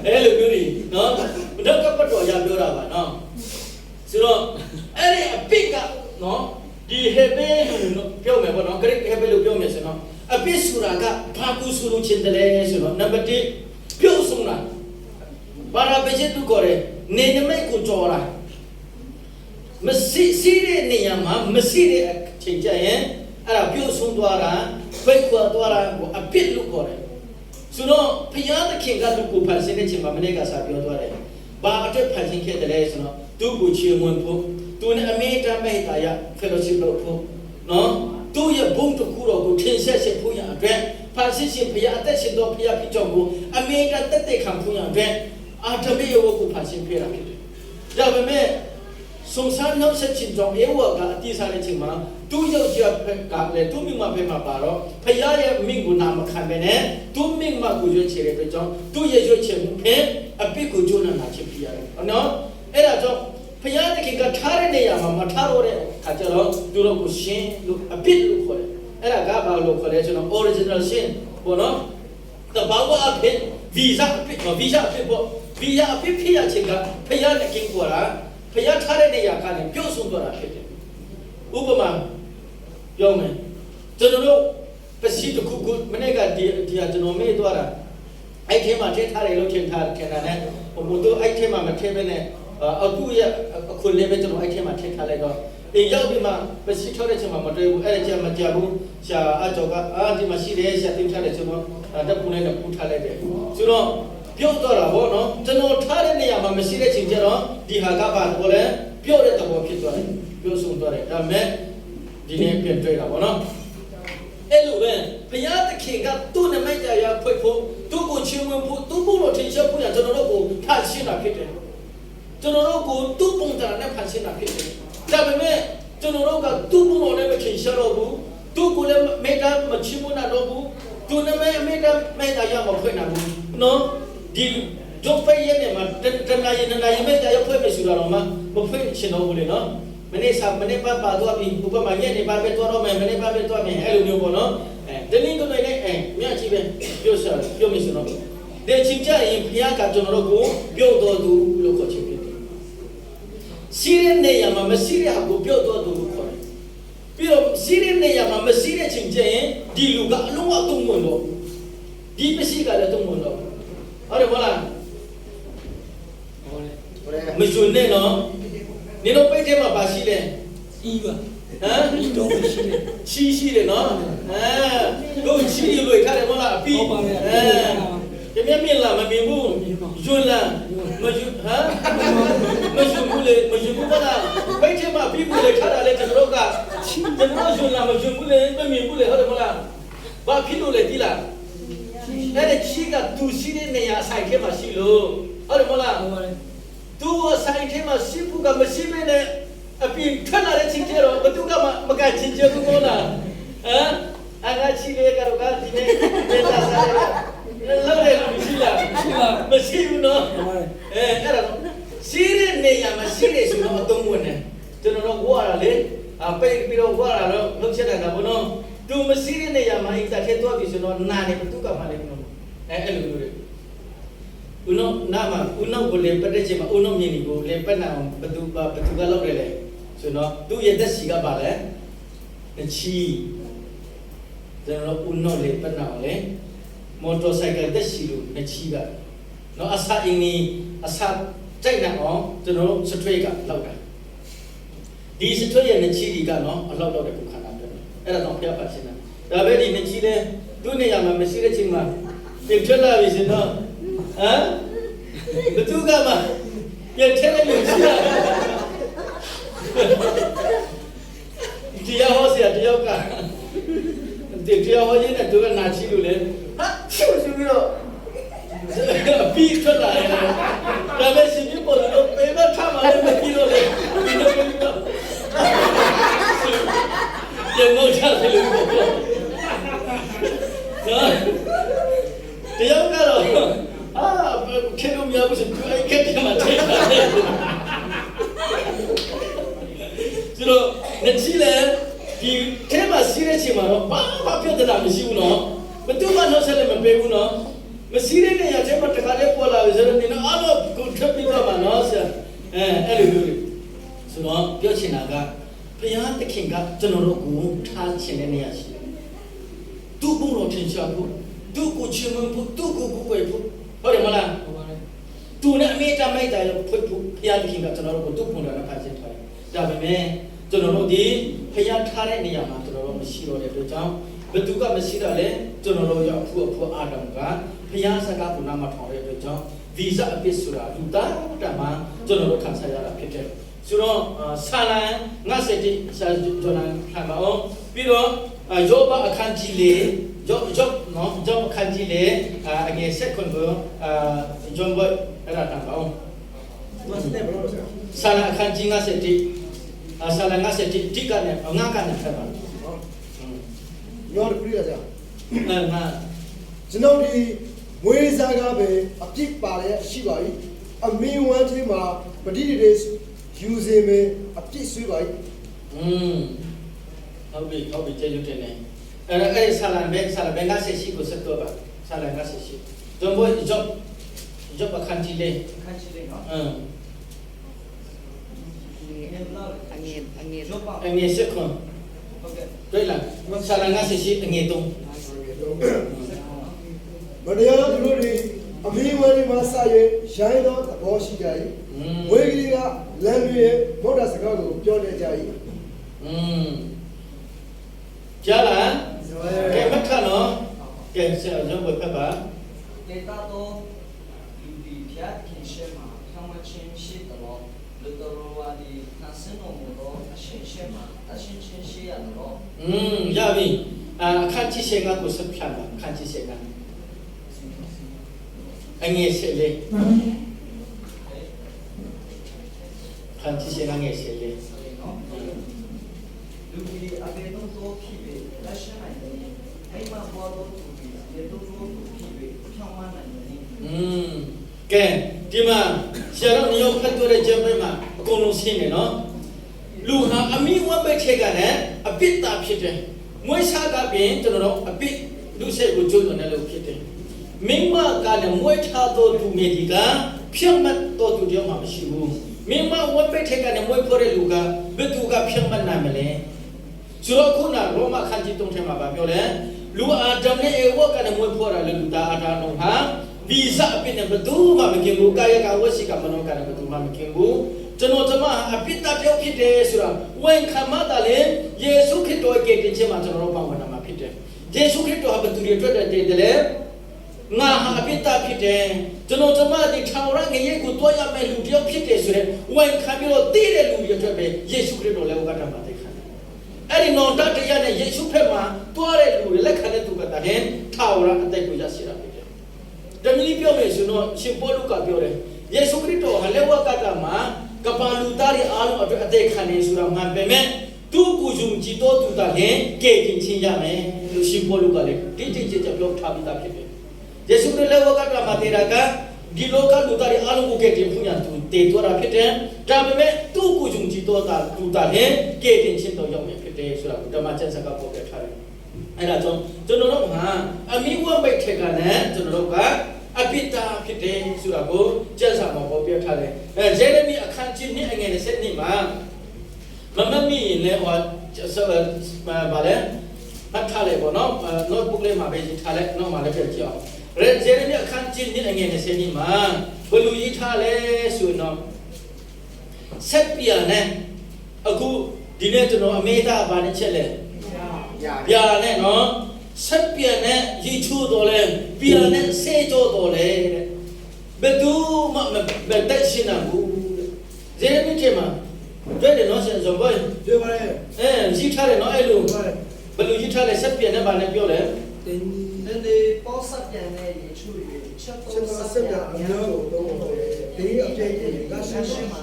အဲ့လိုမျိုးတွေနော်ဘုဒ္ဓကပတ်တော်ရပြောတာပါနော်ဆိုတော့အဲ့ဒီအပိကနော်ဒီဟေဘဲလို့ပြောမယ်ပေါ့နော်ဂရိဟေဘဲလို့ပြောမယ်ဆိုတော့အပိဆိုတာကဘာကူဆိုလို့ချင်းတယ်လဲဆိုတော့နံပါတ်1ပြုတ်ဆုံးတာဘာရပจิตကိုရဲနေနမိတ်ကိုကြော်တာမရှိတဲ့နေရာမှာမရှိတဲ့အချိန်ကျရင်အဲ့ဒါပြုတ်ဆုံးသွားတာဖိတ်ခွာသွားတာကိုအပိလို့ခေါ်တယ်ဆိုတော့ဘုရားသခင်ကသူ့ကိုဖန်ဆင်းတဲ့ချိန်မှာမနေ့ကစာပြောသွားတယ်ဘာအတွက်ဖန်ဆင်းခဲ့တယ်လဲဆိုတော့သူ့ကိုချေမွန်ဖို့သူနဲ့အမေတမ်းမဲ့တာရ fellowship လုပ်ဖို့နော်သူ့ရဲ့ဘုံတစ်ခုတော်ကိုထင်ရှားစေဖို့ရအတွက်ဖန်ဆင်းရှင်ဘုရားအသက်ရှင်တော်ဘုရားဖြစ်ကြောင်းကိုအမေကတက်တဲ့ခံဖို့ရအတွက်အာတမေယောကိုဖန်ဆင်းခဲ့တာဖြစ်တယ်ဒါပေမဲ့ဆုံးဆန်းနောက်ဆက်ချင်းကြောင့်ဧဝကအတိစားတဲ့ချိန်မှာသူ့ယောက်ျားကလည်းသူ့မိမဖက်မှာပါတော့ဖခင်ရဲ့မိကိုနာမခံပဲနဲ့သူ့မိမကိုရွေးချယ်တဲ့အတွက်ကြောင့်သူ့ရဲ့ရွေးချယ်မှုဖက်အပိကိုကျိုးနာချစ်ပြရတယ်နော်အဲ့ဒါကြောင့်ဖခင်တခင်ကထားတဲ့နေရာမှာမထားတော့တဲ့အခါကျတော့သူတို့ကိုရှင်းလို့အပိလို့ခေါ်တယ်အဲ့ဒါကဘာလို့ခေါ်လဲဆိုတော့ original sin ဘောနော်တဘာဝအဖြစ် visa အဖြစ်ပေါ့ visa အဖြစ်ဖြစ်ရချင်ကဖခင်တခင်ခေါ်တာဖျားထားတဲ့နေရာကနေပြုတ်ဆုံးသွားတာဖြစ်တယ်ဥပမာပြောမယ်ကျွန်တော်တို့ပစီတစ်ခုခုမနေ့ကဒီကျွန်တော်မေ့သွားတာ အဲ့ထဲမှာထည့်ထားတယ်လို့ထင်တာနဲ့ဟိုတို့အဲ့ထဲမှာမထည့်ဘဲနဲ့အခုရအခုလည်းပဲကျွန်တော်အဲ့ထဲမှာထည့်ထားလိုက်တော့အေးရောက်ဒီမှာပစီထောက်တဲ့ချိန်မှာမတွေ့ဘူးအဲ့ဒါကြမကြဘူးရှာအကြောကဒီမှာရှိတယ်ရှာတင်ထားတယ်ဆိုတော့တပ်ပူနဲ့ပူထားလိုက်တယ်ဆိုတော့ပြုတ်တော့တာဗောနော်ကျွန်တော်ထားတဲ့နေရာမှာမရှိတဲ့ချိန်ကျတော့ဒီဟာကပါတော့လေပြုတ်တဲ့သဘောဖြစ်သွားတယ်ပြုတ်ဆုံးသွားတယ်ဒါပေမဲ့ဒီနေ့ပြန်တွေ့တာဗောနော်အဲ့လိုပဲဘုရားသခင်ကသူ့နမိတ်တရားဖွင့်ဖို့သူ့ကိုချီးမွမ်းဖို့သူ့ဘုလို့ထင်ရှားဖို့ရကျွန်တော်တို့ကိုဖန်ဆင်းတာဖြစ်တယ်ကျွန်တော်တို့ကိုသူ့ပုံစံနဲ့ဖန်ဆင်းတာဖြစ်တယ်ဒါပေမဲ့ကျွန်တော်တို့ကသူ့ဘုလို့လည်းမထင်ရှားတော့ဘူးသူ့ကိုလည်းမေတ္တာမချီးမွမ်းတော့ဘူးသူနဲ့မေတ္တာရမဖွင့်နိုင်ဘူးနော်ဒီဂျုပ်ဖိရဲ့နေမှာတနာရင်မေတ္တာရဖွင့်မယ်ဆိုတော့မှမဖွင့်ချင်တော့ဘူးလေနော်မနေ့ပါတော့ပြီးဥပမာညနေပါပဲတော့မယ်မနေ့ပါပဲတော့မယ်အဲ့လိုမျိုးပေါ့နော်တနည်းတော့လည်းမြတ်ကြီးပဲပြောမယ်ဆိုတော့ဒီချင်းကြရင်ဘုရားကကျွန်တော်တို့ကိုပြောတော်သူလို့ခေါ်ချင်တယ်စီးတဲ့နေရာမှာမရှိတဲ့ဟာကိုပြောတော်သူလို့ခေါ်တယ်ပြီးတော့စီးတဲ့နေရာမှာမရှိတဲ့ချင်းကြရင်ဒီလူကအလုံးဝတုံ့ဝင်တော့ဒီပစီကလည်းတုံ့ဝင်တော့ဟုတ်တယ်မလားမစွနဲ့နော်你都白天嘛把戏嘞，一个，啊，都不是的，戏嘞喏，都戏里来看的么啦，比，这边面啦，没面部，jun啦，没jun哈，没jun部嘞，没jun部不啦，白天嘛比部嘞看的嘞，这个罗个，这个jun啦，没jun部嘞，没面部嘞，好的么啦，把皮路嘞地啦，那个戏个都戏的那样晒天嘛戏喽，好的么啦。သူဆိုင်ထဲမှာရှိဖို့ကမရှိမနဲ့အပြင်ထွက်လာတဲ့ချင်းကျတော့ဘသူကမကချင်းကျဘူးကောလားအငါချီလေကတော့ကဒီနေ့ဒေတာစားတယ်လောက်တယ်လို့မရှိလားမရှိဘူးနော်အဲ့ဒါရှိတဲ့နေရာမှာရှိတယ်ဆိုတော့အသုံးဝင်တယ်ကျွန်တော်တို့ဝါရလေပိတ်ပြီးတော့ဝါရတော့လှုပ်ချက်တာဘောနော်သူမရှိတဲ့နေရာမှာအိမ်သာထဲသွားပြီဆိုတော့နာနေဘသူကမှလည်းမလို့အဲ့လိုမျိုးတွေuno nama uno boleh pada cuma uno mini boleh pada betul kalau boleh so no tu ya dah siapa bala nci jangan uno le pada oleh motorcycle dah silu nci ga no asa ini asa cai nak oh jangan sesuai ga lauda di sesuai yang nci di ga no lauda deh bukan ada era no siapa sih na tapi di nci deh tu ni yang mesti deh cuma picture bisa no betul ke mah? Yang cakap lucu lah. Dia hos ya dia kan. Dia hos ni nak tu kan nasi dulu le. Cuci dulu. Beef tu lah. Tapi sini pun tu memang sama le begitu le. Begitu. Yang mau cakap lucu. Dia kan lo. खेलों में आप उसे क्या मारते हैं? चलो नचीले कि खेमा सीरे चिमारो बाबा प्योर तो दाम सीउ no betul mana saya mempebu no mesire ni ya cuma terkadang pola betul ni no alo kuda pipa mana saya elu so pio cina ga pihak terkingga cenderung thal cina ni asyik tu pun rotin siapa tu kucing pun tu kuku punဟုတ်တယ်မလားသူနဲ့အမေတမိတ်တယ်လို့ဖွင့်ဖို့ဖျားခင်ကကျွန်တော်တို့ကိုသူ့ပုံတော်နဲ့ဖန်ဆင်းထားတယ်ဒါပေမဲ့ကျွန်တော်တို့ဒီဖျားထားတဲ့နေရာမှာကျွန်တော်တို့မရှိတော့တဲ့အတွက်ကြောင့်ဘသူကမရှိတော့လေကျွန်တော်တို့ရောက်အဖို့အာဒမ်ကဖျားစကားကနာမထောင်တဲ့အတွက်ကြောင့်ဗီဇအပစ်ဆိုတာလူသားတမန်ကျွန်တော်တို့ခံစားရတာဖြစ်တယ်ဆိုတော့ဆာလန်ငါစတိစာဂျွန်ခံပါအောင်ပြီးတော့ယောဘအခန်းကြီးလေးjob no job kanji le age second go job era ta baong sala kanji nga seti sala nga seti tika ne nga ka ne fa ရောပြရကြ nga ကျွန်တော်ဒီငွေစားကားပဲအပြစ်ပါတဲ့ရှိပါပြီအမင်းဝမ်းချင်းမှာပဋိတိတွေယူစေမယ်အပြစ်ဆွေးပါပြီဟုတ်ပြီကျေးဇူးတင်တယ်အဲ့ဆာလန်ဘဲငါဆက်ရှိကိုဆက်တော့ပါဆာလန်ငါဆက်ရှိတော့ဘော job အခန်းကြီးလေး 看起来喏，angin jobအငယ်ဆက်ခွန် ，OK， တွေ့လားဆာလန်ငါဆက်ရှိအငယ်သုံး မတရားသူတို့တွေ အမီဝဲဒီမှာစာရဲရိုင်းတော့သဘောရှိကြ၏ဝေကလေးကလမ်းတွေဗုဒ္ဓစကားကိုပြောနေကြ၏ကြားလားကဲမထနော်ကဲဆရာလုံးဝဖတ်ပါဒေတာတော့လူဒီဖြတ်ခင်ရှေမှာခမချင်းရှိတော့လူတော်ဝါဒီနာစင်တော်မလို့အရှင်ရှေမှာအရှင်ချင်းရှိရတော့ရပြီအခန်းကြီးရှေကကိုဆက်ဖြတ်ပါအခန်းကြီးရှေကအငယ်ရှေလေးအခန်းကြီးရှေကငယ်ရှေလေးလူဒီအဘေတော့ဖြစ်ပြီးလက်ရှိနိုင်တယ်အိမ်မှာပေါ်တော့သူဒီရေတော့ဖြစ်ပြီးဖြောင်းမနိုင်တယ်ကဲဒီမှာဆရာတော်ညောဖတ်တော်တဲ့ကျမ်းပိုင်းမှာအကုန်လုံးရှင်းနေနော်လူဟာအမိဝတ်ပိတ်ချက်ကလည်းအပိတ္တာဖြစ်တယ်မွေးစားကပြင်ကျွန်တော်တို့အပိလူစိတ်ကိုကျိုးလွန်တယ်လို့ဖြစ်တယ်မိမကလည်းမွေးထားတော်သူမြေဒီကဖြောင့်မတ်တော်သူတယောက်မှမရှိဘူးမိမဝတ်ပိတ်ချက်ကလည်းမွေးဖို့တဲ့လူကဘယ်သူကဖြောင့်မတ်နိုင်မလဲဆိုတော့ခုနရောမခန်းကြီး3ထဲမှာပြောလဲလူအာဒမ်နဲ့အေဝကလည်းမွေးဖို့ရလေလူသားအာဒါလုံးဟာဗီဇအပိနဲ့ဘယ်သူမှမကင်ဘူးကာယကဝစီကမနောကလည်းဘယ်သူမှမကင်ဘူးကျွန်တော်အပိတ္တပြောဖြစ်တယ်ဆိုတာဝန်ခံမှသာလေယေရှုခရစ်တော်ရဲ့ကယ်တင်ခြင်းမှာကျွန်တော်တို့ပါဝင်လာမှာဖြစ်တယ်ယေရှုခရစ်တော်ဟာဘယ်သူတွေအတွက်တည်းတယ်လဲငါဟာအပိတ္တဖြစ်တယ်ကျွန်တော်ဒီထောင်ရငရေကိုတွားရမယ်လူတယောက်ဖြစ်တယ်ဆိုတဲ့ဝန်ခံပြီးတော့တည်တဲ့လူတွေအတွက်ပဲယေရှုခရစ်တော်လည်းဝတ်တာမှာသိခံတယ်အဲ့ဒီနော်တတရားနဲ့ယေရှုဖက်မှာတွားတဲ့လူတွေလက်ခံတဲ့သူကတည်းထောင်ရအသက်ကိုရရှိတာဖြစ်တယ်တမီးပြောမယ်ဆိုတော့ရှင်ပေါလုကပြောတယ်ယေရှုခရစ်တော်ဟာလည်းဝတ်တာမှာကပလူသားတွေအားလုံးအတွက်အသက်ခံနေဆိုတာမှန်ပေမဲ့သူ့ကိုယ်ယုံကြည်တော်သူတာလည်းကယ်တင်ခြင်းရမယ်လို့ရှင်ပေါလုကလည်းတိတိကျကျပြောထားပြီးသားဖြစ်တယ်ယေရှုခရစ်လည်းဝတ်တာမှာတေရာကဒီလောကလူသားတွေအားလုံးကိုကယ်တင်ဖို့ရသူတည်တော်တာဖြစ်တယ်ဒါပေမဲ့သူ့ကိုယ်ယုံကြည်တော်သူတာလည်းကယ်တင်ခြင်းတော်ရောက်မယ်ဖြစ်တယ်ဆိုတာကိုဓမ္မကျမ်းစာကပေါ်ပြထားတယ်အဲ့ဒါကြောင့်ကျွန်တော်တို့ဟာအမိဝတ်မိတ်ထက်ကလည်းကျွန်တော်တို့ကအပိတ္တဖြစ်တယ်ဆိုတာကိုကျမ်းစာမှာပေါ်ပြထားတယ်ဂျေရမီအခန်းကြီး2အငယ်20မှာမမမီလည်းဟောဗာလဲဖတ်ထားလေပေါ့နော် notebook လေးမှာပဲရေးထားလိုက်နောက်မှာလည်းပြကြည့်အောင်ဂျေရမီအခန်းကြီး2အငယ်20မှာဘယ်လိုရေးထားလဲဆိုတော့ဆက်ပြနဲ့အခုဒီနေ့ကျွန်တော်အမေသားဗာနဲ့ချက်လဲပြာနဲ့နော်ဆက်ပြနဲ့ရေချိုးတော်လဲပြာနဲ့ဆေးကြောတော်လဲဘယ်သူမှမတက်ရှင်းနိုင်ဘူးဇေရမီထဲမှာတွေ့တယ်နော်ဆရာဇော်ဘောပြောပါရဲ့ရေးထားတယ်နော်အဲ့လိုဘယ်လိုရေးထားလဲဆက်ပြနဲ့ဗာနဲ့ပြောလဲဒီပေါ်ဆက်ပြန်နေရေချိုးရေချက်ပေါ်ဆက်ပြန်အများကိုတော့ဒီအပြည့်ကြီးကဆက်ရှိမှာ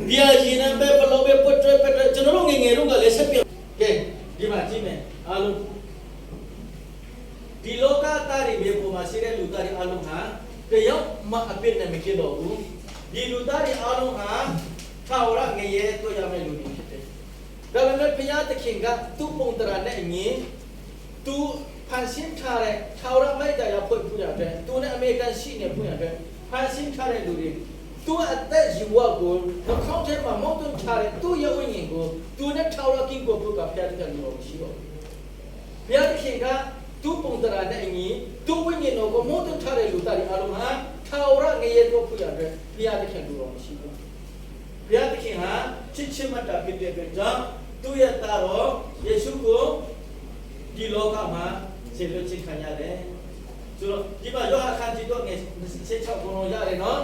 ပြာကြီးနဲ့ပဲဘလို့ပဲပတ်ထွက်ကျွန်တော်တို့ငယ်တို့ကလည်းဆက်ပြကဲဒီမှာကြည့်မယ်အားလုံးဒီလောကသားတွေမြေပေါ်မှာရှိတဲ့လူသားတွေအားလုံးဟာတယောက်မှအပြစ်နဲ့မကင်းတော့ဘူးဒီလူသားတွေအားလုံးဟာထာဝရငရေတွေ့ရမယ့်လူတွေဖြစ်တယ်ဒါပေမဲ့ဘုရားသခင်ကသူ့ပုံတရာနဲ့အညီသူဖန်ဆင်းထားတဲ့ထာဝရမိတ်တရားဖွင့်ပြရတယ်သူနဲ့အမေရိကန်ရှိနေဖွင့်ရတယ်ဖန်ဆင်းထားတဲ့လူတွေသူအသက်ဇီဝကိုနှာခေါင်းထဲမှာမောင်းသွင်းထားတဲ့သူ့ရဲ့ဝိညာဉ်ကိုသူနဲ့ထာဝရကင်းကိုဘုရားဖျားတဲ့လူတော်ရှိတော့ဘုရားသခင်ကသူ့ပုံတရာနဲ့အညီသူ့ဝိညာဉ်တော်ကိုမောင်းသွင်းထားတဲ့လူသားတွေအားလုံးဟာထာဝရငရေကိုဖွင့်ရတယ်ဘုရားသခင်လူတော်ရှိတော့ဘုရားသခင်ဟာချစ်ချင်းမတာဖြစ်တဲ့အတွက်ကြောင့်သူ့ရဲ့သားတော်ယေရှုကိုဒီလောကမှာဆေလွတ်ချခံရတယ်ဆိုတော့ဒီမှာယောဟန်ခန်းကြီးတော့ငယ်16ခုလုံးရတယ်နော်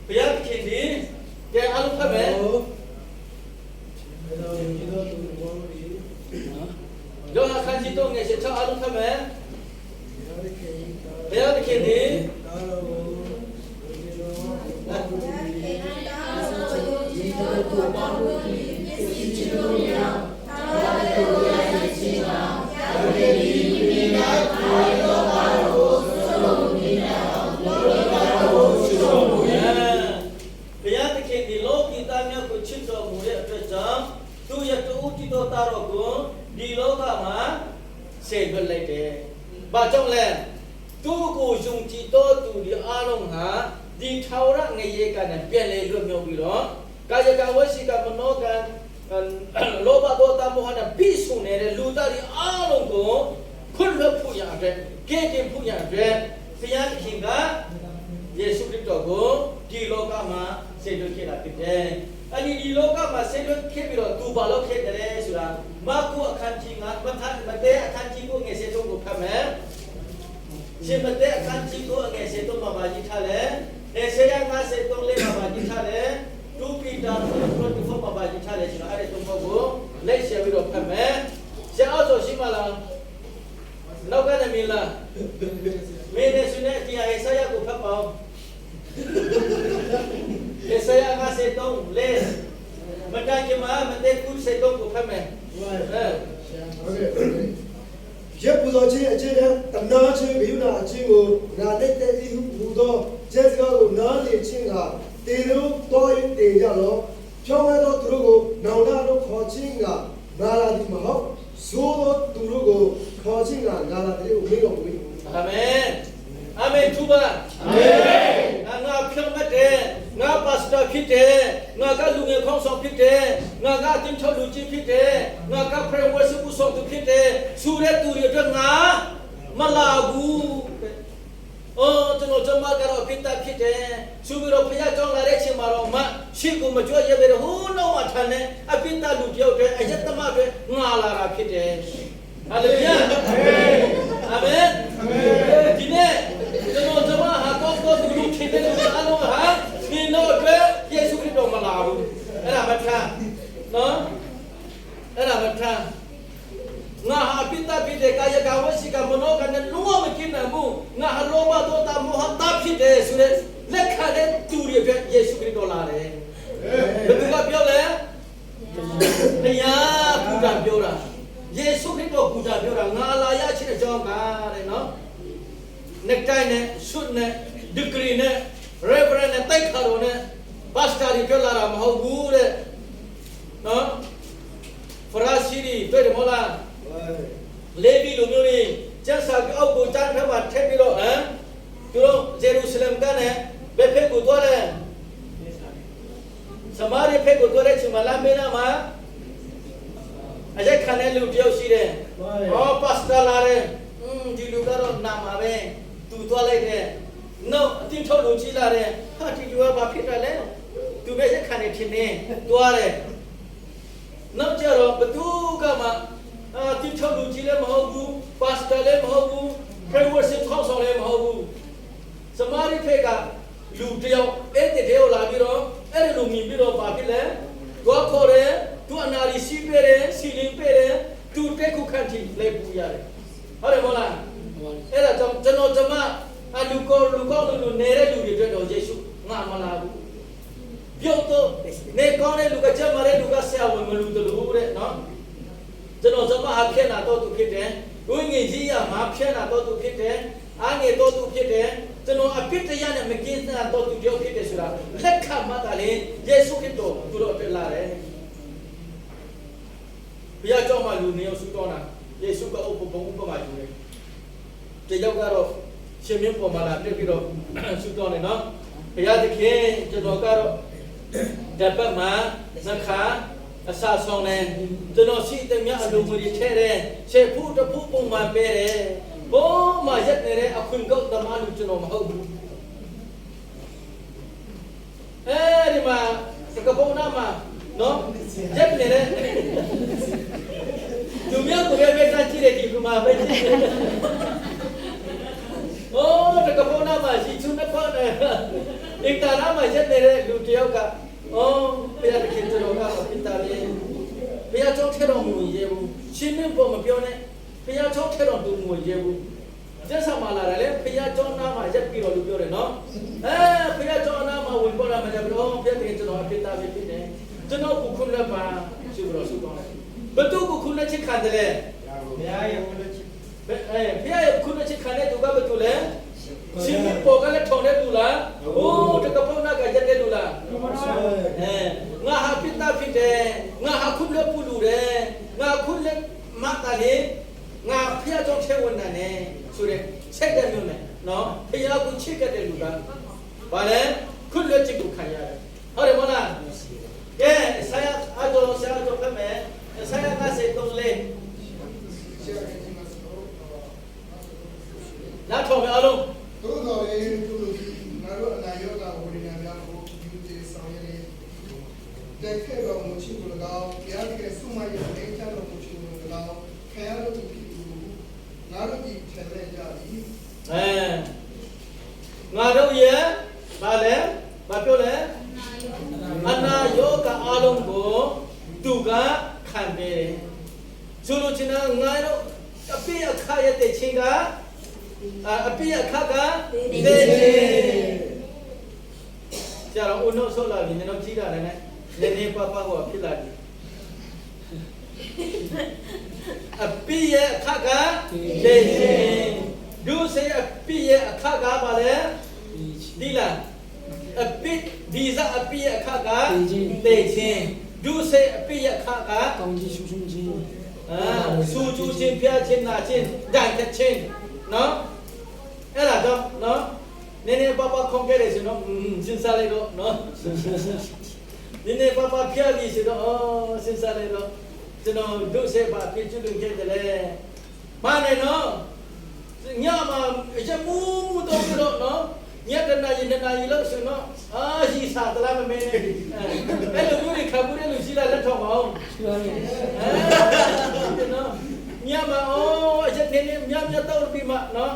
ဘုရားသခင်ဒီကဲအားလုံးဖတ်မယ်ယောဟန်ခန်းကြီးတော့ငယ်16အားလုံးဖတ်မယ်ဘုရားသခင်ဒီဒီလောကမှာဆေလွတ်လိုက်တယ်။ဘာကြောင့်လဲ။သူ့ကိုယုံကြည်တော်သူဒီအားလုံးဟာဒီထာဝရငရေကနဲ့ပြန်လေလွတ်မြောက်ပြီးတော့ကာယကဝစီကမနောကလောဘဒေါသမောဟနဲ့ပြည့်စုံနေတဲ့လူသားတွေအားလုံးကိုခွင့်လွှတ်ဖို့ရတဲ့ ကဲတင်ဖို့ရတဲ့ဘုရားခင်ကယေရှုခရစ်တော်ကိုဒီလောကမှာဆေလွတ်ခဲ့တာဖြစ်တယ်။အဲဒီဒီလောကမှာဆေလွတ်ခဲ့ပြီးတော့သူဘာလို့ခဲ့တယ်ဆိုတာမာကုအခန်းကြီး9မတဲအခန်းကြီးကိုငယ်စေတုံးကိုဖတ်မယ်။ရှင်မတဲအခန်းကြီးကိုငယ်စေတုံးမှာပါကြည့်ထားတယ်။ဒေဆေယ53လေးမှာပါကြည့်ထားတယ်။2 Peter 4:24မှာပါကြည့်ထားတယ်ဆိုတော့အဲ့ဒီသုံးပုဒ်ကိုလက်ရှယ်ပြီးတော့ဖတ်မယ်။ဆရာအောင်ဆိုရှိမလား။နောက်ကနေမင်းလား။မင်းနဲ့ဆွနဲ့တရားရေးဆရာကိုဖတ်ပါဦး။ ဒေဆေယ53လေးမတန်ကြမှာမတဲကု73ကိုဖတ်မယ်။ ဟုတ်ကဲ့ရပ်ပူတော်ချင်းအချင်းတနာချင်းဘိယူနာအချင်းကိုငါတက်တဲ့ဤဟူသောကျဲစကားကိုနားလေချင်းကတေတို့တော်ရင်တေကြတော့ဖြောင်းရတော့သူတို့ကိုနောင်တတို့ခေါ်ချင်းကငါလာသည်မဟုတ်ဆိုတော့သူတို့ကိုခေါ်ချင်းကငါလာတယ်ကိုမင်းတော်မူ၏အာမင်အာမင်သူပါအာမင်ငါဖြောင်းမတဲ့ငါပါစတာဖြစ်တယ်ငါကလူငယ်ခေါင်းဆောင်ဖြစ်တယ်ငါကအတင်းချောလူကြီးဖြစ်တယ်ငါကဖရဝဲစုဆောင်သူဖြစ်တယ်ဆိုတဲ့သူတွေအတွက်ငါမလာဘူးကျွန်တော်ကတော့ဖြစ်တာဖြစ်တယ်ဆိုပြီးတော့ဖခင်ကြောင့်လာတဲ့ချိန်မှာတော့ရှိကိုမကြွရပဲဟိုးနောက်မှထမ်းနေအပိတလူတယောက်တည်းအယက်သမားတွေငါလာတာဖြစ်တယ်ဟာလေလုယာအာမင်ဒီနေ့ကျွန်တော်ဟာတော့သူလူဖြစ်တဲ့လူအလုံးဟာဒီတော့အတွက်ယေရှုခရစ်တော်မလာဘူးအဲ့ဒါမထားနော်အဲ့ဒါမထားငါဟာပိတဖြစ်တဲ့ကာယကဝစီကမနောကနဲ့လုံးဝမกินနိုင်ဘူးငါဟာလောဘဒေါသမောဟတာဖြစ်တယ်ဆိုတဲ့လက်ခံတဲ့သူတွေပဲယေရှုခရစ်တော်လာတယ်ဘယ်သူကပြောလဲတရားဘုရားပြောတာယေရှုခရစ်တော်ဘုရားပြောတာငါလာရခြင်းအကြောင်းကတဲ့နော်neck tie နဲ့ suit နဲ့ degree နဲ့ reverend နဲ့တိုက်ခါတော်နဲ့ pastor တွေပြောလာတာမဟုတ်ဘူးတဲ့နော်ဖရာစီတွေတွေ့တယ်မဟုတ်လားလေဗီလူမျိုးတွေကျမ်းစာအောက်ကိုကျမ်းထဲမှာထည့်ပြီးတော့သူတို့ဂျေရုဆလမ်ကနေဘယ်ဖက်ကိုသွားလဲစမာရီဖက်ကိုသွားတဲ့ချိန်မှာလမ်းဘေးနားမှာအရက်ခံတဲ့လူတယောက်ရှိတယ်ပါစတာလာတယ်ဒီလူကတော့နာမှာပဲသူသွားလိုက်တယ်နောက်အတင်းထုတ်လို့ကြည့်လာတယ်ဟာဒီလူကဘာဖြစ်တယ်လဲသူပဲရက်ခံနေထင်နေသွားတယ်နောက်ကျတော့ဘသူကမှတင်းထုတ်လို့ကြည့်လည်းမဟုတ်ဘူးပါစတာလည်းမဟုတ်ဘူးဖရဝတ်စစ်ထောက်ဆောင်လည်းမဟုတ်ဘူးစမာရီဖက်ကလူတယောက်အဲ့တဲ့တယောက်လာပြီးတော့အဲ့ဒီလူမြင်ပြီးတော့ဘာဖြစ်လဲသွားခေါ်တယ်သူအနာရီစီးပေးတယ်စီလင်းပေးတယ်သူတက်ခုခန့်ထိလဲပူရတယ်ဟုတ်တယ်မဟုတ်လားအဲ့ဒါကြောင့်ကျွန်တော်လူကောလူနေတဲ့လူတွေအတွက်တော့ယေရှုငါမလာဘူးပြုတ်တော့နေကောင်းတဲ့လူကကြမ်းမာတဲ့လူကဆရာဝန်မလူတလို့တဲ့နော်ကျွန်တော်ဟာဖြက်လာတော့သူဖြစ်တယ်ဝိညာဉ်ကြီးကမှာဖြက်လာတော့သူဖြစ်တယ်အားငယ်တော့သူဖြစ်တယ်ကျွန်တော်အပြစ်တရားနဲ့မကင်းတာတော့သူပြောဖြစ်တယ်ဆိုတာလက်ခံမှသာလေယေရှုခရစ်တော်သူတို့အတွက်လာတယ်ဘုရားကြောင့်မှလူနေအောင်ဆုတောင်းတာယေရှုကဥပမာယူတယ်တယောက်ကတော့ရှင်မင်းပေါ်မှာလာပြပြီးတော့ဆုတောင်းတယ်နော်ဘုရားသခင်ကျွန်တော်ကတော့တပတ်မှာသခါအစာဆောင်တယ်ကျွန်တော်ရှိတဲ့မြတ်အလိုငွေတွေထဲတယ်ရှေ့ဖို့တဖို့ပုံမှန်ပေးတယ်ဘိုးမရက်နေတဲ့အခွင့်ကောက်သမားလူကျွန်တော်မဟုတ်ဘူးအဲဒီမှာကပုံနာမှာနော်ရက်နေတဲ့သူမျိုးကိုပဲတန်းကြည့်တဲ့ဒီကမှာပဲကြည့်တယ်โอ้တကပုံနာမှာရှိချုံနေပါနဲ့အင်တာနာမှာရက်နေတဲ့လူတယောက်ကဘုရားသခင်ကျွန်တော်ကပိတာလေးဘုရားကြောင့်ထဲတော်မူရေဘူးရှင်မင်းပေါ်မပြောနဲ့ဘုရားကြောင့်ထဲတော်မူရေဘူးကျက်ဆာမလာတယ်လေဘုရားကြောင့်နာမှာရက်ပြီးတော့လူပြောတယ်နော်ဘုရားကြောင့်နာမှာဝင်ပေါ်လာမယ်ဘုရားသခင်ကျွန်တော်ပိတာလေးဖြစ်တယ်ကျွန်တော်ကိုခုလက်ပါရှိပြီးတော့ဆုတောင်းတယ်ဘယ်သူကိုခုလက်ချခံတယ်လဲဘုရားရဲ့ခုလက်ချဘုရားရဲ့ခုလက်ချခံတဲ့သူကဘယ်သူလဲရှင်မင်းပေါ်ကလည်းထောင်တဲ့သူလားတကပုံနာကရက်တဲ့လူလားငါဟာပိတာဖြစ်တယ်ငါဟာခုလက်ပူလူတယ်ငါခုလက်မတာလေငါဖျားကြောင့်ထဲဝင်နေတယ်ဆိုတဲ့စိတ်တဲ့မျိုးနဲ့နော်ဖျားကိုချစ်ခဲ့တဲ့လူကဘာလဲခုလက်ချစ်ကိုခံရတယ်ဟုတ်တယ်မလားကဲဆရာအတော်ဆရာတော်ဖက်မယ်ဆရာကစေတုံးလေး နားထောင်မယ်အားလုံး သို့တော်လည်းသူတို့ငါတို့အနာရောဂါဝိညာဉ်များကိုယူတည်ဆောင်ရည်တက်ခဲ့တော်မူခြင်းကို၎င်းဘုရားရဲ့ဆုမရဲ့အိမ်ချတော်မူခြင်းကို၎င်းခံရတော်မူဖြစ်သူငါတို့ဒီထက်လဲကြသည် ငါတို့ရဲ့ဘာလဲဘာပြောလဲအနာယောဂအားလုံးကိုသူကခံတယ်ဆိုလိုချင်တာငါတို့အပိအခါရတဲ့ချင်းကအပိအခါကတေးကြတော့ဦးနှုတ်ဆောလာပြီးကျွန်တော်ကြည့်တာလည်းနည်းနည်းပါးပါးဟောဖြစ်လာတယ်အပိရဲ့အခါကတေးဒုစေအပိရဲ့အခါကပါလေဒီလားအပိဒီစားအပိရဲ့အခါကတေးချင်းဒုစေအပိရဲ့အခါက ကောင်းကြီးရှုရှုချင်း ဆူကျူချင်းဖျားချင်းနာချင်းဒိုင်တဲ့ချင်းနော်အဲ့ဒါတော့နော်နည်းနည်းပါးပါးခေါင်းခဲ့တယ်ဆိုတော့စဉ်းစားလိုက်တော့နော်နည်းနည်းပါးပါးဖျားပြီးဆိုတော့စဉ်းစားလိုက်တော့ကျွန်တော်ဒုစေပါပြည့်ကျွတ်ခဲ့တယ်လေမနဲ့နော်ညမှာရမူးတော့နော်ညတနာရီလို့ဆိုတော့ရှိစားတလားမမင်းအဲ့လိုမျိုးတွေခဘူးတဲ့လူရှိလားလက်ထောက်အောင် ရှိပါရဲ့ နော်ညမှာအချက်နေညတော့ပြီးမှနော်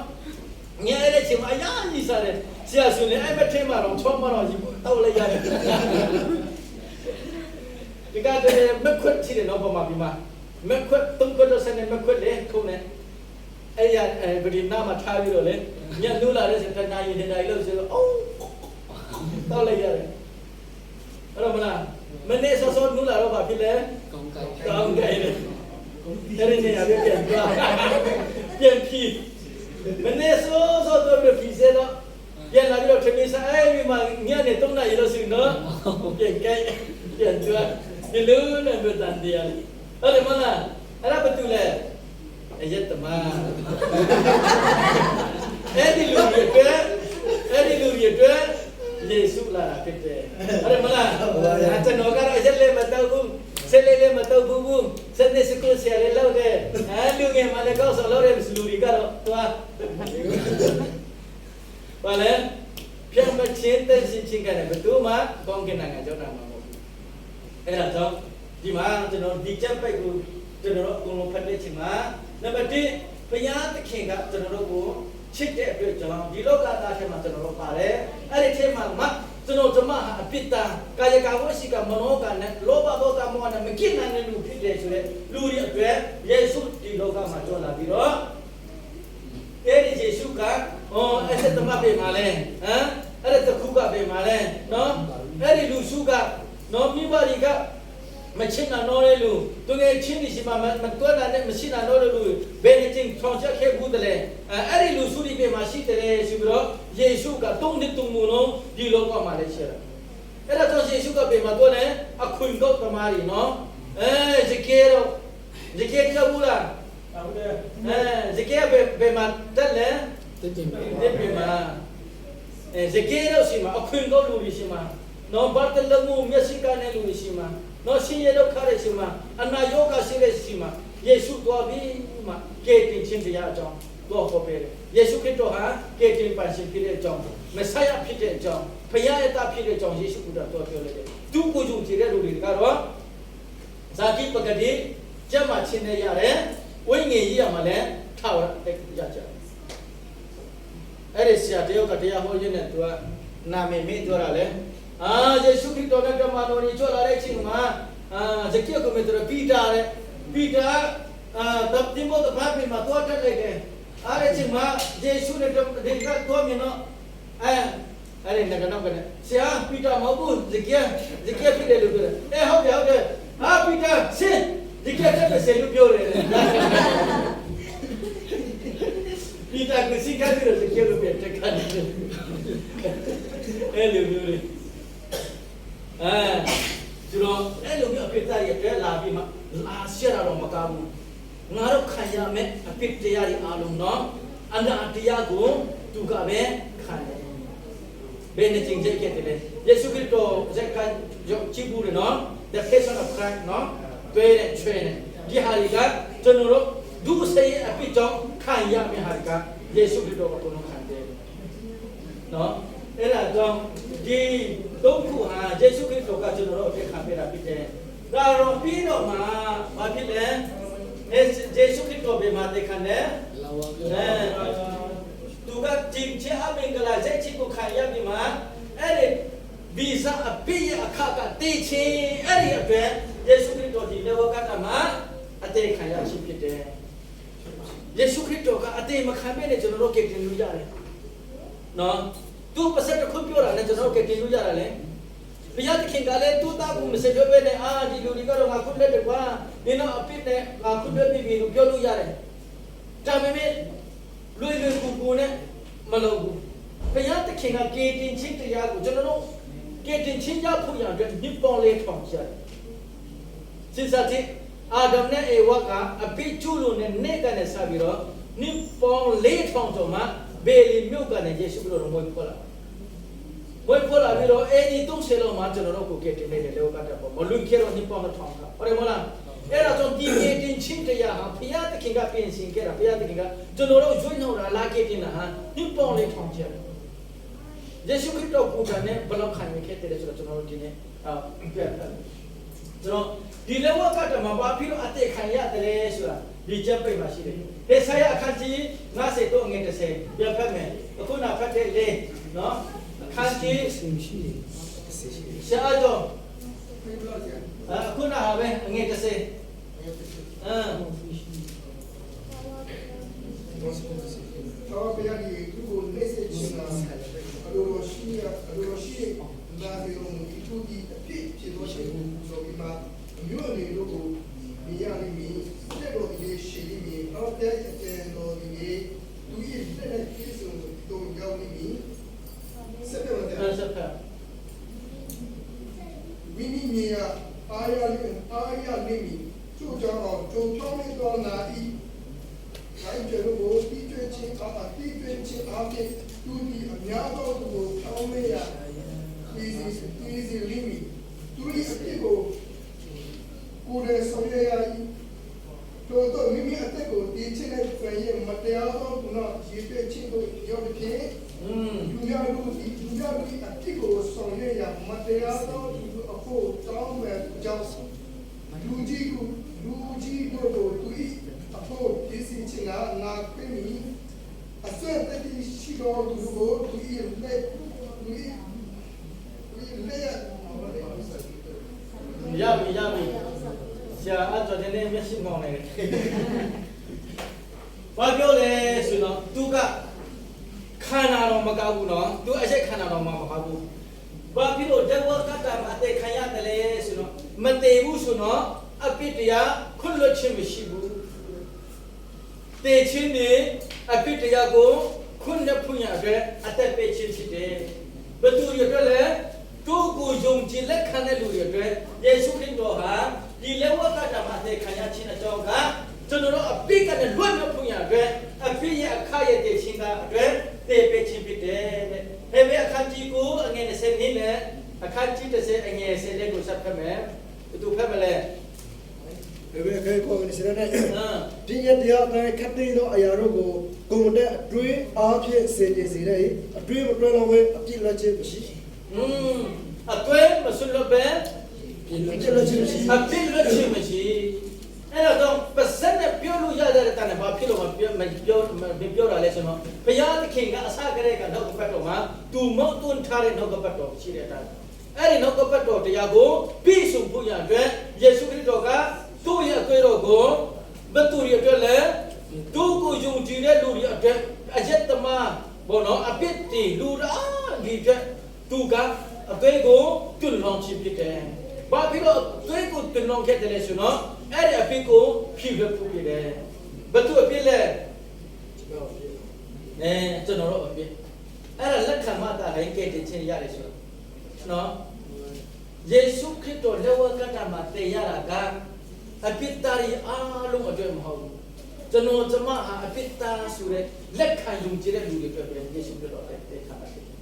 ညအဲ့တဲ့ချိန်မှာအရာကြီးစားတယ်ဆရာဆိုလည်းအဲ့မထင်းမှာတော့ချောမတော့ကြီးတောက်လိုက်ရတယ်ဒီကတည်းကမခွတ်ချီတယ်နော်ပမာပြီးမှမခွတ်တုံးခွတ်တော့စနေမခွတ်လေခုံးနေအဲ့ရဗဒီနာမှာထားပြီးတော့လေညလူလာတဲ့စတနာရီလို့ဆိုတော့တောက်လိုက်ရတယ်အဲ့တော့မလားမနေ့စောစောလူလာတော့ဘာဖြစ်လဲ ကောင်းကိုက် ကောင်းကြတယ်အဲ့ဒီနေရာပြန်သွားပြန်ဖြီးမနေ့စောစောတော့ဖြီးစေတော့ပြန်လာပြီးတော့ထမင်းစားအဲ့ဒီမှာညနေ3နာရီလို့ဆိုတော့ပြန်ကြိုက်ပြန်သွားဒီလိုနဲ့မတန်တရားအဲ့ဒီမလားအဲ့ဒါဘာတူလဲအယက်တမအဲ့ဒီလူတွေယေရှုလာတာဖြစ်တယ်အဲ့ဒါမလားကျွန်တော်ကတော့ရက်လည်းမတော့ဘူးဆက်လည်းမတော့ဘူးစနေစကူဆရာလည်းလောက်တယ်လူငယ်မလည်းကောက်ဆောင်လောက်တဲ့လူတွေကတော့သွားဘာလဲပြန်မချင်းတဲ့ချင်းကနေဘယ်သူမှကောင်းကင်နိုင်ငံကြောက်တာမှာမဟုတ်ဘူးအဲ့ဒါကြောင့်ဒီမှာကျွန်တော်ဒီချက်ပိုက်ကိုကျွန်တော်အကုန်လုံးဖတ်တဲ့ချိန်မှာနံပါတ်1ဘုရားသခင်ကကျွန်တော်တို့ကိုချစ်တဲ့အတွက်ကြောင့်ဒီလောကသားထဲမှာကျွန်တော်တို့ပါတယ်အဲ့ဒီထဲမှာကျွန်တော်ဓမ္မဟာအပိတ္တကာယကဝစီကမနောကနဲ့လောဘဒေါသမောဟနဲ့မကိနိုင်တဲ့လူဖြစ်တယ်ဆိုတဲ့လူတွေအတွက်ယေရှုဒီလောကမှာကြွလာပြီးတော့အဲ့ဒီယေရှုကအဲ့ဒီဓမ္မပေးမှာလဲအဲ့ဒီတခုကပေးမှာလဲနော်အဲ့ဒီလူစုကနော်မိဘတွေကမချစ်နာတော့လေလူသူငယ်ချင်းဒီရှိမှမတွက်တာနဲ့မရှိနာတော့လူဘယ်နဲ့ချင်းထောင်ချက်ခဲ့ဘူးတလဲအဲ့ဒီလူစုဒီပြေမှာရှိတယ်ဆိုပြီးတော့ယေရှုကတုံးတဲ့တုံးမလုံးဒီလောကမှာလည်းရှိတယ်အဲ့ဒါတော့ယေရှုကပြေမှာတော့လေအခွင့်ကောက်သမားတွေနော်ဇကေကြောက်ဘူးလားဟုတ်တယ်ဇကေဘယ်မှာတက်လဲ တက်တယ် ဒီပြေမှာဇကေတော့ရှိမှာအခွင့်ကောက်လူတွေရှိမှာနော်ဘာတလမှုမျက်စိကနေလူတွေရှိမှာနော်ရှင်ရတော့ခါရရှိမှာအနာယောဂရှိတဲ့ရှိမှာယေရှုတော်ပြီးမှကဲတင်ခြင်းတရားအကြောင်းတော့ဟောပေးတယ်ယေရှုခရစ်တော်ဟာကဲတင်ပါရှင်ဖြစ်တဲ့အကြောင်းမဆိုင်ရဖြစ်တဲ့အကြောင်းဖခင်ရဲ့တာဖြစ်တဲ့အကြောင်းယေရှုကတော်ပြောလိုက်တယ်သူကိုကြုံကြတဲ့လူတွေကတော့ဇာတိပကတိကျမ်းမှာချင်းနေရတယ်ဝိညာဉ်ကြီးရမှာလည်းထာဝရတက်ကြကြအဲ့ဒီဆရာတယောက်ကတရားဟောရင်းနဲ့သူကနာမည်မေးပြောတာလေယေရှုခရစ်တော်နဲ့ဓမ္မတော်ကြီးကြွလာတဲ့အချိန်မှာဇကိယကိုမေတ္တာပီတာတပ်တိမောတဘာပင်မှာတော့တက်လိုက်တယ်အဲ့ဒီအချိန်မှာယေရှုနဲ့ဒီကတော့မြင်တော့အဲ့ဒီငကတော့ကနေဆရာပီတာမဟုတ်ဘူးဇကိယဖြစ်တယ်လို့ပြောတယ်ဟုတ်တယ်ပီတာဆင်းဇကိယတက်တယ်လို့ပြောတယ်ပီတာကိုစိတ်ကပြီးတော့ဇကိယကိုပြတက်ခါတယ်အဲ့လိုမျိုးလေသူတို့အဲ့လိုမျိုးအပြစ်တရားတွေလာပြီးမှလာရှက်ရတော့မကောင်းဘူးငါတို့ခံရမယ်အပြစ်တရားတွေအားလုံးနော်အန္တတရားကိုသူကပဲခံတယ်ဘယ်နဲ့ချင်းချက်ခဲ့တယ်ယေရှုခရစ်တော်ဇက်ကကြည့်ဘူးနော် the passion of Christ နော်တွေ့တဲ့ချွေးနေဒီဟာတွေကကျွန်တော်တို့ဒုစရိုက်အပြစ်ကြောင့်ခံရမယ့်ဟာတွေက ယေရှုခရစ်တော်ကဘုံလုံးခံတယ်နော်အဲ့ဒါကြောင့်ဒီသုံးခုဟာယေရှုခရစ်တော်ကကျွန်တော်တို့အပြည့်ခံပေးတာဖြစ်တယ်ဒါတော့ပြီးတော့မှဘာဖြစ်လဲယေရှုခရစ်တော်ဘယ်မှာတည်ခံလဲ လာဝါက သူကကြင်ချအမင်္ဂလာစိတ်ချကိုခံရပြီမှာအဲ့ဒီဗီဇာအပြည့်အခါကတည်ချအဲ့ဒီအတွက်ယေရှုခရစ်တော်ဒီလောကကမှာအသေးခံရရှိဖြစ်တယ်ယေရှုခရစ်တော်ကအသေးမခံမဲ့နဲ့ကျွန်တော်တို့ကတင်လို့ရတယ်နော်သူပါစက်တစ်ခုပြောတာနဲ့ကျွန်တော်တို့ကတင်လို့ရတယ်လေဘုရားသခင်ကလည်းသူ့သားကိုမစပြောပဲနဲ့ဒီလူတွေကတော့ငါခုလက်တယ်ကွာဒီတော့အပြစ်နဲ့ငါခုလက်ပြီလို့ပြောလို့ရတယ်ဒါပေမဲ့လွယ်လွယ်ကူကူနဲ့မလုပ်ဘူးဘုရားသခင်ကကေတင်ချင်းတရားကိုကျွန်တော်တို့ကေတင်ချင်းရဖို့ရတဲ့ညစ်ပေါ်လေးထောင်ရတယ်စစ်စတဲ့အာဒမ်နဲ့အေဝါကအပိကျူလို့နဲ့နေကနေစပြီးတော့ညစ်ပေါ်လေးထောင်တော့မှဘေလီမြို့ကနေယေရှုခရစ်တော်မွေးဖွားလာပြီးတော့အဲဒီ30လောက်မှကျွန်တော်တို့ကိုကေတင်နေတယ်လောကတာပေါ့မလွန်ခဲ့တော့ညစ်ပေါ်ထောင်တာဟုတ်တယ်မလားအဲ့ဒါကြောင့်ဒီကေတင်ချင်းတရားဟာဘုရားသခင်ကပြင်ဆင်ခဲ့တာဘုရားသခင်ကကျွန်တော်တို့ရွေးနှောက်တာလာကေတင်တာဟာညစ်ပေါ်လေးထောင်ချက်ယေရှုခရစ်တော်ကိုယ်တိုင်နဲ့ဘလောက်ခံရခဲ့တယ်ဆိုတော့ကျွန်တော်တို့ဒီနေ့ပြတ်တယ်ကျွန်တော်ဒီလောကကတည်းကဘာဖြစ်လို့အသက်ခံရတယ်ဆိုတာဒီချက်ပိတ်မှာရှိတယ်ဟေဆာယအခန်းကြီး53ငွေ30ပြဖတ်မယ်အခုနဖတ်တဲ့လေနော်အခန်းကြီး ရှိတယ် ရှားတော့အခုနဟာပဲငွေ30တော့ဘယ်ရည်သူ့ကို message နာအလိုရှိလာပြီးတော့သူဒီအဖြစ်ဖြစ်တော့ရှိဘူးဆိုပြီးမှမြို့နေလို့ကိုမြင်ရလိမ့်မည်တဲ့တော်ဒီရှိလိမ့်မည်တော့တဲ့တော်ဒီသူရဲ့တဲ့ကိစ္စကိုတော့ရောက်လိမ့်မည်ဆက်ပြောတယ်ဝိနည်းမြာအာရလိမ့်မည်သူ့ကြောင့်ကြုံချောင်းနေတော့နာဤတိုင်းကျလို့ကိုတီးကျွချင်းအားဖြင့်သူဒီအများသောသူကိုထောင်းမေးရeasy limit သူဒီအဖြစ်ကိုကိုယ်ရဲ့ဆောင်ရွက်ရည်တော့မိမိအသက်ကိုတည်ချတဲ့ဖွယ်ရဲ့မတရားသောကုနာရည်ရွယ်ခြင်းကိုရောက်တဲ့ဖြင့်လူများတို့အဖြစ်ကိုဆောင်ရွက်ရမတရားသောသူအဖို့တောင်းမဲ့ကြောင့်လူကြီးတို့သူဤအဖို့ဒီစီချင်ငါပြင်းပြီးအစွဲတတိရှိတော်သူကိုသူဤလက်ရပြီဆရာအဲ့တော့ဒီနေ့မျက်စိမောင်းနေတယ်ဘာပြောလဲဆိုတော့သူကခန္ဓာတော်မကောက်ဘူးနော်သူအချက်ခန္ဓာတော်မကောက်ဘူးဘာဖြစ်လို့တဝကတ္တမအသေးခံရတယ်လဲဆိုတော့မသေးဘူးဆိုတော့အပိတရားခွလွတ်ခြင်းမရှိဘူးတေချင်းနေအပိတရားကိုခွနဲ့ဖွင့်ရတဲ့အသက်ပေးခြင်းဖြစ်တယ်ဘယ်သူရတဲ့လဲတို့ကိုယုံကြည်လက်ခံတဲ့လူတွေအတွက်ယေရှုခရစ်တော်ဟာဒီလက်ဝတ်ကတ္တမအသေးခံရခြင်းအကြောင်းကကျွန်တော်တို့အပိကနဲ့လွတ်မြောက်ဖွင့်ရတဲ့အပိရဲ့အခါရဲ့တည်ခြင်းကအတွက်တေပေးခြင်းဖြစ်တယ်တဲ့ဟေဘဲအခန်းကြီးကိုအငယ်20နဲ့အခန်းကြီး30အငယ်10လေးကိုဆက်ဖတ်မယ်သူဖတ်မလဲ ဘယ်ခဲကိုနေစရတဲ့ဒီရတရားတိုင်းခတ်သိမ်းသောအရာတို့ကိုဂုံတဲ့အတွေးအားဖြင့်စေကြစေတဲ့အတွေးမတွဲလောက်ပဲအပြစ်လက်ခြင်းမရှိအတွေ့မဆွလို့ပဲ ပြစ်လက်ခြင်းမရှိအပြစ်လက်ခြင်းမရှိအဲ့တော့ပတ်စံနဲ့ပြောလို့ရတဲ့တန်ဘာဖြစ်လို့မပြောတာလဲဆိုတော့ဘုရားသခင်ကအစကတည်းကနောက်ကပတ်တော်မှာသူမောက်သွန်းထားတဲ့နောက်ကပတ်တော်ရှိတဲ့အတိုင်းအဲ့ဒီနောက်ကပတ်တော်တရားကိုပြည့်စုံဖို့ရအတွက်ယေရှုခရစ်တော်ကသူ့ရဲ့အသွေးတော်ကိုဘသူရအတွက်လဲသူ့ကိုယုံကြည်တဲ့လူတွေအတွက်အယက်သမားဘောနော်အပြစ်တွေလူသားဒီအတွက်သူကအသွေးကိုတွန်းလောင်းခြင်းဖြစ်တယ်။ဘာဖြစ်လို့အသွေးကိုတွန်းလောင်းခဲ့တယ်လဲဆိုတော့အဲ့ဒီအပြစ်ကိုဖြည့်ရဖို့ဖြစ်တယ်။ဘသူအပြစ်လဲကျွန်တော်တို့အပြစ်အဲ့ဒါလက်ခံမှသာလည်းကဲတင်ခြင်းရတယ်ဆိုတော့နော်ယေရှုခရစ်တော်လက်ဝါးကတ္တမှာတည်ရတာကအပိတ္တာရီအားလုံးအတွက်မဟုတ်ဘူးကျွန်တော်ကျမဟာအပိတ္တာဆိုတဲ့လက်ခံယုံကြည်တဲ့လူတွေအတွက်ပဲယေရှုခရစ်တော်တည်ထားတာဖြစ်တယ်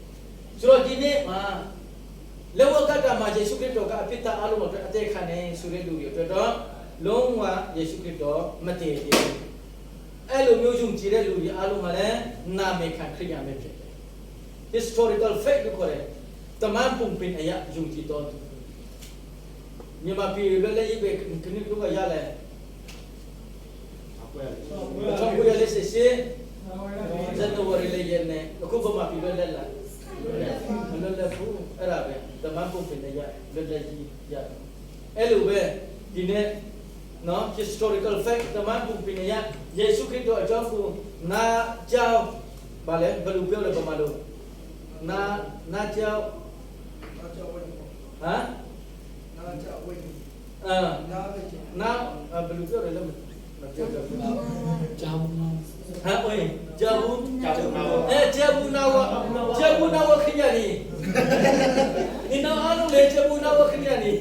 ဆိုတော့ဒီနေ့မှာလက်ဝါးကတ္တမှာယေရှုခရစ်တော်ကအပိတ္တာအားလုံးအတွက်အသက်ခံနေဆိုတဲ့လူတွေအတွက်တော့လုံးဝယေရှုခရစ်တော်မတည်သေးဘူးဘာဖြစ်လို့လဲယေရှုခရစ်တော်ကကျွန်တော်တို့အတွက်အသက်ခံရတယ်ဆိုတော့ယေရှုခရစ်တော်ကကျွန်တော်တို့အတွက်အသက်ခံတယ်ဆိုတဲ့လူတွေအတွက် အဲ့လိုမျိုးယုံကြည်တဲ့လူတွေအားလုံးကလည်းနာမည်ခံခရိယာပဲဖြစ်တယ် historical fact လို့ခေါ်တယ်တမန်ပုံပင်အရာယုံကြည်တော်သူမြန်မာပြည်လည်းလည်းပဲခဏတို့ကရလဲတော့ကိုရလေးစစ်စစ်ဇန်နဝါရီလေးရဲ့နဲ့အခုဗမာပြည်လည်းလာမလွတ်လပ်ဘူးအဲ့ဒါပဲတမန်ပုံပင်အရာလွတ်လပ်ကြီးရအဲ့လိုပဲဒီနေ့နော် historical fact တမန်ပုံပင်အရာယေရှုခရစ်တော်အကြောင်းကိုနာကြောင်းဗာလဲဘယ်လိုပြောလဲဗမာလိုနာကြောင်းဟမ်နာဘယ်လိုပြောလဲလဲမပြောတော့ဘူး ကြောင်း ဟာโอ้ยဂျာဘူးဂျာဘူးနာဝခရယာနီဒီနာအားလုံးလေဂျာဘူးနာဝခရယာနီ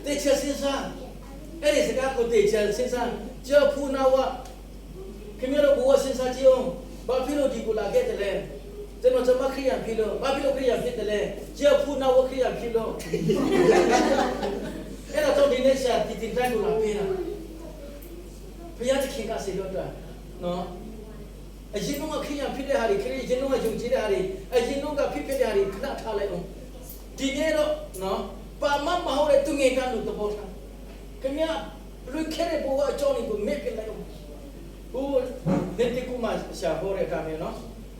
တေချာစင်စာအဲ့ဒီစကားကိုတေချာစင်စာဂျာဘူးနာဝခင်ဗျားတို့ဘဝစင်စာကြည့်အောင်ဘာဖြစ်လို့ဒီကိုလာခဲ့တယ်လဲကျွန်တော်သမခရယာဖြစ်လို့ဘာဖြစ်လို့ခရယာဖြစ်တယ်လဲဂျာဘူးနာဝခရယာဖြစ်လို့အဲ့တော့ဒီနေ့ရှာဒီတိုင်းကိုလာပေးတာဘုရားသခင်ကစေလို့တော့နော်အရင်ကခရယာဖြစ်တဲ့ဟာတွေခရယာရင်တော့ယုံကြည်တဲ့ဟာတွေအရင်ကဖြစ်တဲ့ဟာတွေခဏထားလိုက်အောင်ဒီနေ့တော့နော်ပါမမဟုတ်တဲ့သူငယ်ကလူတဘောထားခင်ဗျာလူခဲတဲ့ဘဝအကြောင်းကိုမေ့ပြလိုက်အောင်ဟိုနေ့တကူမှရှာဟောတဲ့အခါမျိုးနော်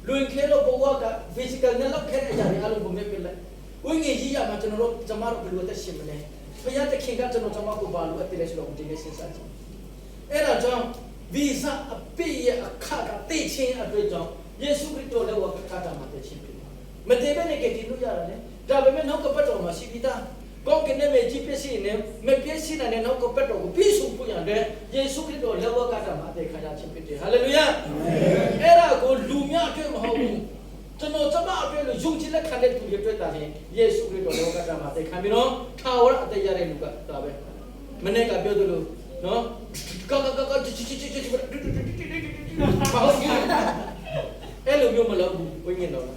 လူခဲလို့ဘဝက physical နဲ့လောက်ခဲတဲ့အရာတွေအလုံးကိုမေ့ပြလိုက်ဝိညာဉ်ကြီးရမှာကျွန်တော်တို့ကျမတို့ဘယ်လိုသက်ရှင်မလဲဘုရားသခင်ကကျွန်တော်ကျမကိုဘာလို့အပ်တယ်လဲဆိုတော့ဒီနေ့စဉ်းစားကြည့်အဲ့ဒါကြောင့်ဗီဇအပိရဲ့အခါကတိတ်ချင်းအတွက်ကြောင့်ယေရှုခရစ်တော်လည်းဝါကတာမှာတည်ချင်းပြီမတည်ဘဲနဲ့ကတည်လို့ရတယ်လေဒါပေမဲ့နောက်ကပတ်တော်မှာရှိပြီးသားကောင်းကင်နဲ့မြေကြီးပြည့်စုံနေမပြည့်စုံတဲ့နောက်ကပတ်တော်ကိုပြည့်စုံဖို့ရတယ်ယေရှုခရစ်တော်လည်းဝါကတာမှာတည်ခါရချင်းဖြစ်တယ်ဟာလေလုယာအဲ့ဒါကိုလူများအတွက်မဟုတ်ဘူးကျွန်တော်ကျမအတွက်လို့ယုံကြည်လက်ခံတဲ့သူတွေအတွက်တာချင်းယေရှုခရစ်တော်လောကတာမှာတည်ခံပြီးတော့ထာဝရအသက်ရတဲ့လူကဒါပဲမနေ့ကပြောသလိုနော်ကောချီဘာဟုတ်အဲ့လိုမျိုးမလုပ်ဘူးဝိညာဉ်တော်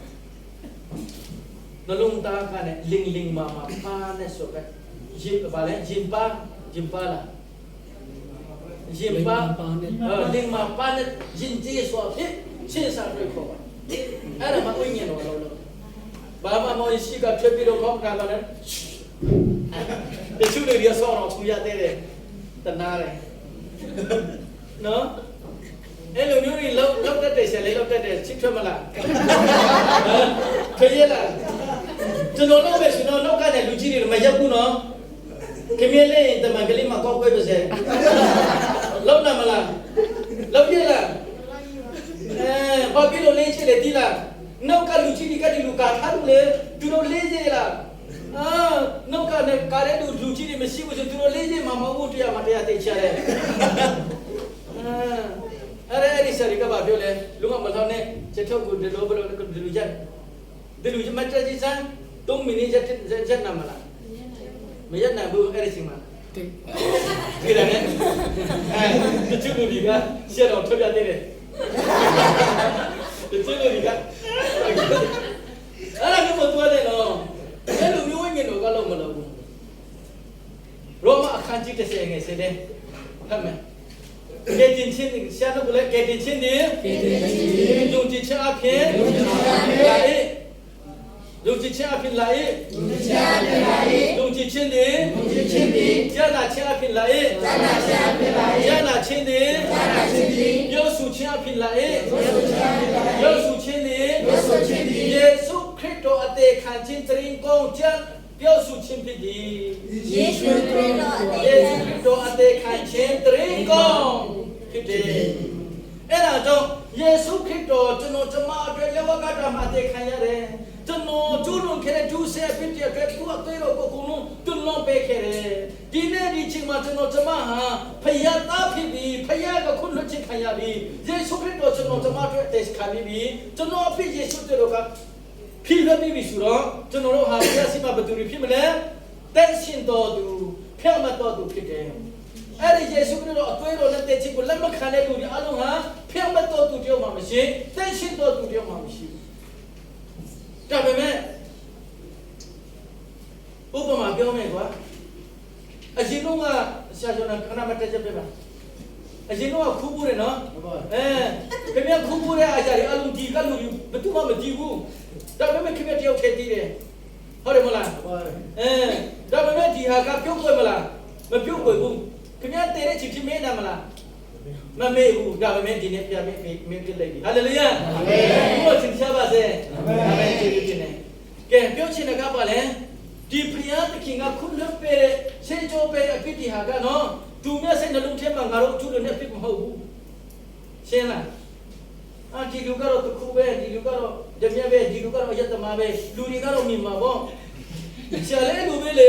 နှလုံးသားကလည်းလင်းမာပါနဲ့ဆိုပဲရင်ပါလေရင်ပါလားရင်ပါလင်းမာပါနဲ့ရင်ကြီးဆိုဖြစ်ရှင်းစားတွေ့ခေါ်ပါအဲ့ဒါမှဝိညာဉ်တော်လို့ဘာမှမဟုတ်ရှိကဖြစ်ပြီးတော့ကောင်းတာလည်းတချို့တွေရဆောတော့သူရတဲ့တနာတယ်နော်အဲ့လိုမျိုးကြီးလောက်တတ်တယ်ဆရာလေးလောက်တတ်တယ်ချစ်ထွက်မလားခရရလားကျွန်တော်တော့ပဲကျွန်တော်နောက်ကတဲ့လူကြီးတွေမရောက်ဘူးနော်ခင်ဗျလေးတမန်ကလေးမှာကောက်ွဲပါစေလောက်နာမလားလောက်ပြလားဘာဖြစ်လို့လေးချစ်လေဒီလားနောက်ကလူကြီးတွေကဒီလူကာထားလို့လေသူတို့လေးစေလားနောက်ကနဲ့ကားတဲ့လူကြီးတွေမရှိဘူးဆိုသူတို့လေးစေမှာမဟုတ်ဘူးတရားသိချတယ်အဲ့ဒီစရိကဘာပြောလဲလူကမထောင်းနဲ့ချက်ထုတ်ကိုဒီလိုဘယ်လိုဒီလူချက်မတက်ကြီးစမ်း3မိနစ်ချက်နာမလားမရနိုင်ဘူးအဲ့ဒီစီမှာဒီတယ်နဲ့တချို့လူတွေကရှက်တော့ထွက်ပြသေးတယ်တချို့လူတွေကအဲ့ဒါမျိုးတော့တယ်နော်အဲ့လိုမျိုးဝိညာဉ်တော်ကလုံးမလုပ်ဘူးရောမအခန်းကြီး30ငယ်စတဲ့ဟုတ်မယ်ကဲတင်ချင်းဆရာတို့ကလည်းကဲတင်ချင်းနေယုံကြည်ခြင်းအဖြစ်လာ၏ယုံကြည်ခြင်းအဖြစ်လာ၏ယုံကြည်ခြင်းနေကျမ်းနာခြင်းအဖြစ်လာ၏ကျမ်းနာခြင်းနေပြောဆိုခြင်းအဖြစ်လာ၏ပြောဆိုခြင်းနေယေရှုခရစ်တော်အသေးခံခြင်းတရင်ကောင်းကျမ်းပြောဆိုခြင်းဖြစ်သည်ယေရှုခရစ်တော်အသေးခံခြင်းတရင်ကောင်းဖြစ်တယ်အဲ့ဒါကြောင့်ယေရှုခရစ်တော်ကျွန်တော်ကျမအတွက်လက်ဝါးကတာမှာအသေးခံရတယ်ကျွန်တော်ကျူးလွန်ခဲ့တဲ့ဒုစရိုက်ဖြစ်တဲ့အတွက်သူ့အသေးတော်ကိုကုလုံးတွန်းလွန်ပေးခဲ့တယ်ဒီနေ့ဒီချိန်မှာကျွန်တော်ကျမဟာဖယားသားဖြစ်ပြီးဖယားကခုလွတ်ခြင်းခံရပြီးယေရှုခရစ်တော်ကျွန်တော်ကျမအတွက်အသေးခံပြီးကျွန်တော်အဖြစ်ယေရှုတော်ကဖြည့်လွှတ်ပြီးဆိုတော့ကျွန်တော်တို့ဟာဘုရားရှိခိုးဘယ်သူဖြစ်မလဲတန်ရှင်တော်သူဖျက်မတော်သူဖြစ်တယ်အဲ့ဒီယေရှုခရစ်တော်အသွေးတော်နဲ့တည်ခြင်းကိုလက်မခံတဲ့လူတွေအလုံးဟာဖျက်မတော်သူတယောက်မှမရှိတန်ရှင်တော်သူတယောက်မှမရှိဒါပေမဲ့ဥပမာပြောမယ်ကွာအရှင်တို့ကဆရာကျော်ကခဏမတက်ချက်ပြပါ အရင်တော့ခူးဖို့တယ်နော်ခင်ဗျာခူးဖို့တဲ့အရာတွေအလုံးဒီကလူဘယ်သူမှမကြည့်ဘူးဒါပေမဲ့ခင်ဗျာတယောက်ထည့်တည်တယ်ဟုတ်တယ်မလားဒါပေမဲ့ဒီဟာကပြုတ်ွယ်မလားမပြုတ်ွယ်ဘူးခင်ဗျာတဲတဲ့ချစ်ချင်းမင်းနာမလားမမေ့ဘူးဒါပေမဲ့ဒီနေ့ပြမင်းပြလိုက်ပြီဟာလေလုယာအာမင်ဘုရားချစ်ချပါစေအာမင်ကျေးဇူးတင်တယ်ကဲပြောချင်တဲ့ကပါလဲဒီဖျားသခင်ကခုလွတ်ပဲဆေးကြောပဲအဖြစ်ဒီဟာကနော်သူမျက်စိနှလုံးထဲမှာငါတို့ကျူလို့နဲ့ဖြစ်မဟုတ်ဘူးရှင်းလားဒီလူကတော့တခုပဲဒီလူကတော့ဓမြပဲဒီလူကတော့ယတ္တမပဲလူတွေကတော့မြင်မှာပေါ့ဆရာလေးလူပဲလေ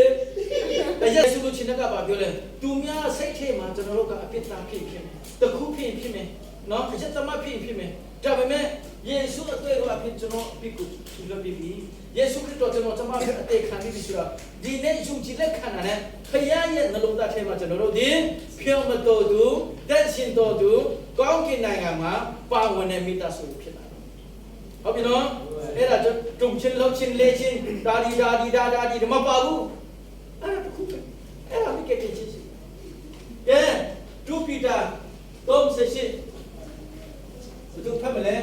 အရက်စုလို့ချင်းကပါပြောလဲသူများစိတ်ထဲမှာကျွန်တော်တို့ကအပြစ်သားဖြစ်မယ်တခုဖြစ်မယ်နော်အယတ္တမဖြစ်မယ်ဒါပေမဲ့ယေရှုအတွေ့အကြုံကျွန်တော်ပြီးကိုသူလုပ်ပြီးယေရှုခရစ်တော်ကျွန်တော်အသေးခံပြီးဆိုတော့ဒီနေ့ယုံကြည်လက်ခံတာနဲ့ဖခင်ရဲ့နှလုံးသားထဲမှာကျွန်တော်တို့ဒီဖြောမတော်သူတက်ရှင်တော်သူကောင်းကင်နိုင်ငံမှာပါဝင်တဲ့မိသားစုဖြစ်လာတယ်ဟုတ်ပြီနော်အဲ့ဒါတုံချင်းလောက်ချင်းလေးချင်းဒါဒီဒီမပါဘူးအဲ့ဒါတခုပဲအဲ့ဒါမိကတင်ချင်းကဲ2 Peter 3:8ဘယ်သူဖတ်မလဲ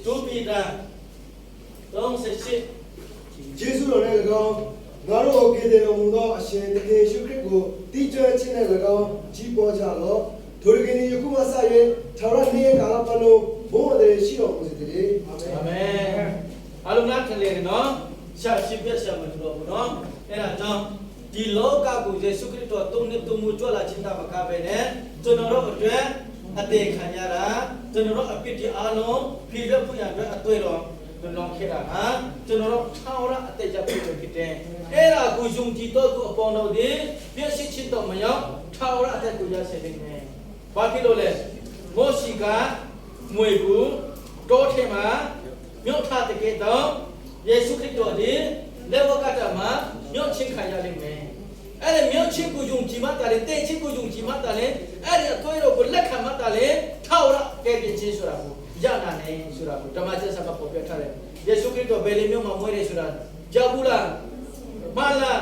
2 Peter 3:8ယေရှုတော်နဲ့၎င်းငါတို့ကိုကယ်တင်တော်မူသောအရှင်သခင်ယေရှုခရစ်ကိုတည်ကျွမ်းခြင်းနဲ့၎င်းကြီးပွားကြလော့ထိုဒီကနေ့ယခုမှစ၍ထာဝရနေ့ကာလပတ်လုံးဘုရားတည်းရှိတော်မူစေတည်းအာမင်အာမင်အလုံးနားထလေနော်ရှာရှိပြရှာမတော်ဘူးနော်အဲ့ဒါကြောင့်ဒီလောကကိုယေရှုခရစ်တော်တုံးနဲ့တုံးမှုကြွလာခြင်းတာမကပဲနဲ့ကျွန်တော်တို့အတွက်အသေးခံရတာကျွန်တော်တို့အပြစ်တွေအားလုံးဖြေရဖို့ရအတွက်အတွေ့တော်လွန်ခဲ့တာဟာကျွန်တော်တို့ထာဝရအသေးကြဖြစ်ဖြစ်တယ်အဲ့ဒါကိုယုံကြည်တော့သူအပေါ်တော်ဒီပြည့်စုံခြင်းတော်မရောက်ထာဝရအသက်ကိုရစေနိုင်တယ်ဘာဖြစ်လို့လဲမောရှိကမွေကူတောထဲမှာမြုပ်ထားတဲ့တော့ယေရှုခရစ်တော်ဒီလက်ဝကတာမှာမြုပ်ချင်းခံရလိမ့်မယ်အဲ့ဒီမြုပ်ချင်းကိုယုံကြည်မှတာလေတဲ့ချင်းကိုယုံကြည်မှတာလေအဲ့ဒီအသွေးတော်ကိုလက်ခံမှတာလေထာဝရကယ်တင်ခြင်းဆိုတာကိုရနာနေဆိုတာကိုဓမ္မကျမ်းစာမှာပေါ်ပြထားတယ်ယေရှုခရစ်တော်ဘယ်လိုမျိုးမှမွေးတယ်ဆိုတာကြားဘူးလားမလား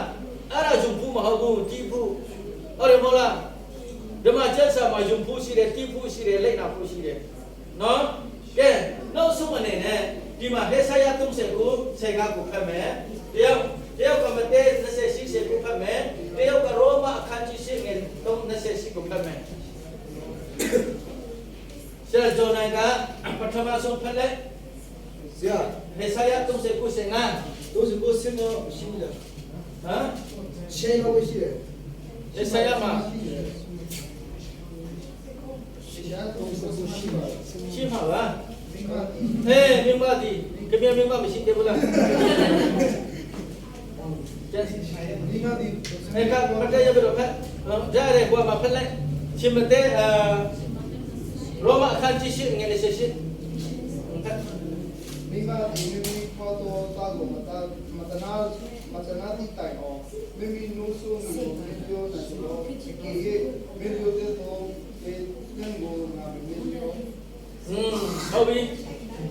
အဲ့ဒါယုံဖို့မဟုတ်ဘူးကြည့်ဖို့ဟုတ်တယ်မဟုတ်လားဓမ္မကျမ်းစာမှာယုံဖို့ရှိတယ်ကြည့်ဖို့ရှိတယ်လက်နာဖို့ရှိတယ်နော်ကဲနောက်ဆုံးအနေနဲ့ဒီမှာဟေရှာယ39 ဆယ်ကကိုဖတ်မယ်တယောက်ကမတဲ28ဆယ်ကိုဖတ်မယ်တယောက်ကရောမအခန်းကြီး8ငယ်38ကိုဖတ်မယ်ဆရာဂျော်နိုင်ကပထမဆုံးဖတ်လိုက်ဆရာဟေရှာယ39ဆယ်ကတို့စကိုစင်မရှိဘူးလားဟမ်ရှေးလို့ရှိတယ်ဟေရှာယမှာရှိမှာပါမြင်ပါသည်ကမြင်ပါမရှိသေးဘူးလားကျန်ဒီကဒီအဲ့ကမတရဘလို့ဖက်ကြားရဲကွာမဖက်လိုက်ရှင်မတဲ့ရောမအခန်းကြီးရှိငယ်လေးရှိမိဘဒီမိခေါ်တော့တာကိုမတနာတိတိုင်အောင်မိမိနိုးဆိုးမျိုးပြောနေတော့ဒီကေမေပြောတဲ့တော့ဒီငန်းကိုနာမည်ပြောဟုတ်ပြီ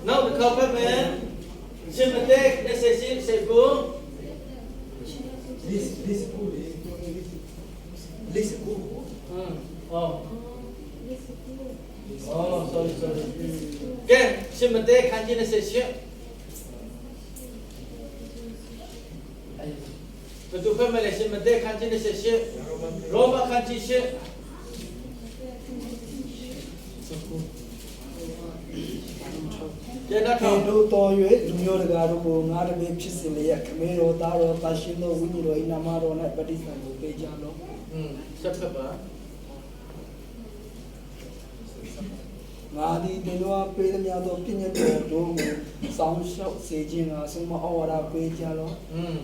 နောက်တစ်ခါဖတ်မယ်ရှင်မတဲ့28စေကိုLise cool. sorry. Okay, Shimate Kanjina session. But to family Shimate Kanjina session. Roma Kanjisha. Kendo toyo lumyo regaro ko ngare be phisile ya khamero taro tashino winiro inamaro na badisa ko pe jalo Sapaba ngadi denwa pe de mya do pinya do do saung shau se jin ga suma awara pe jalo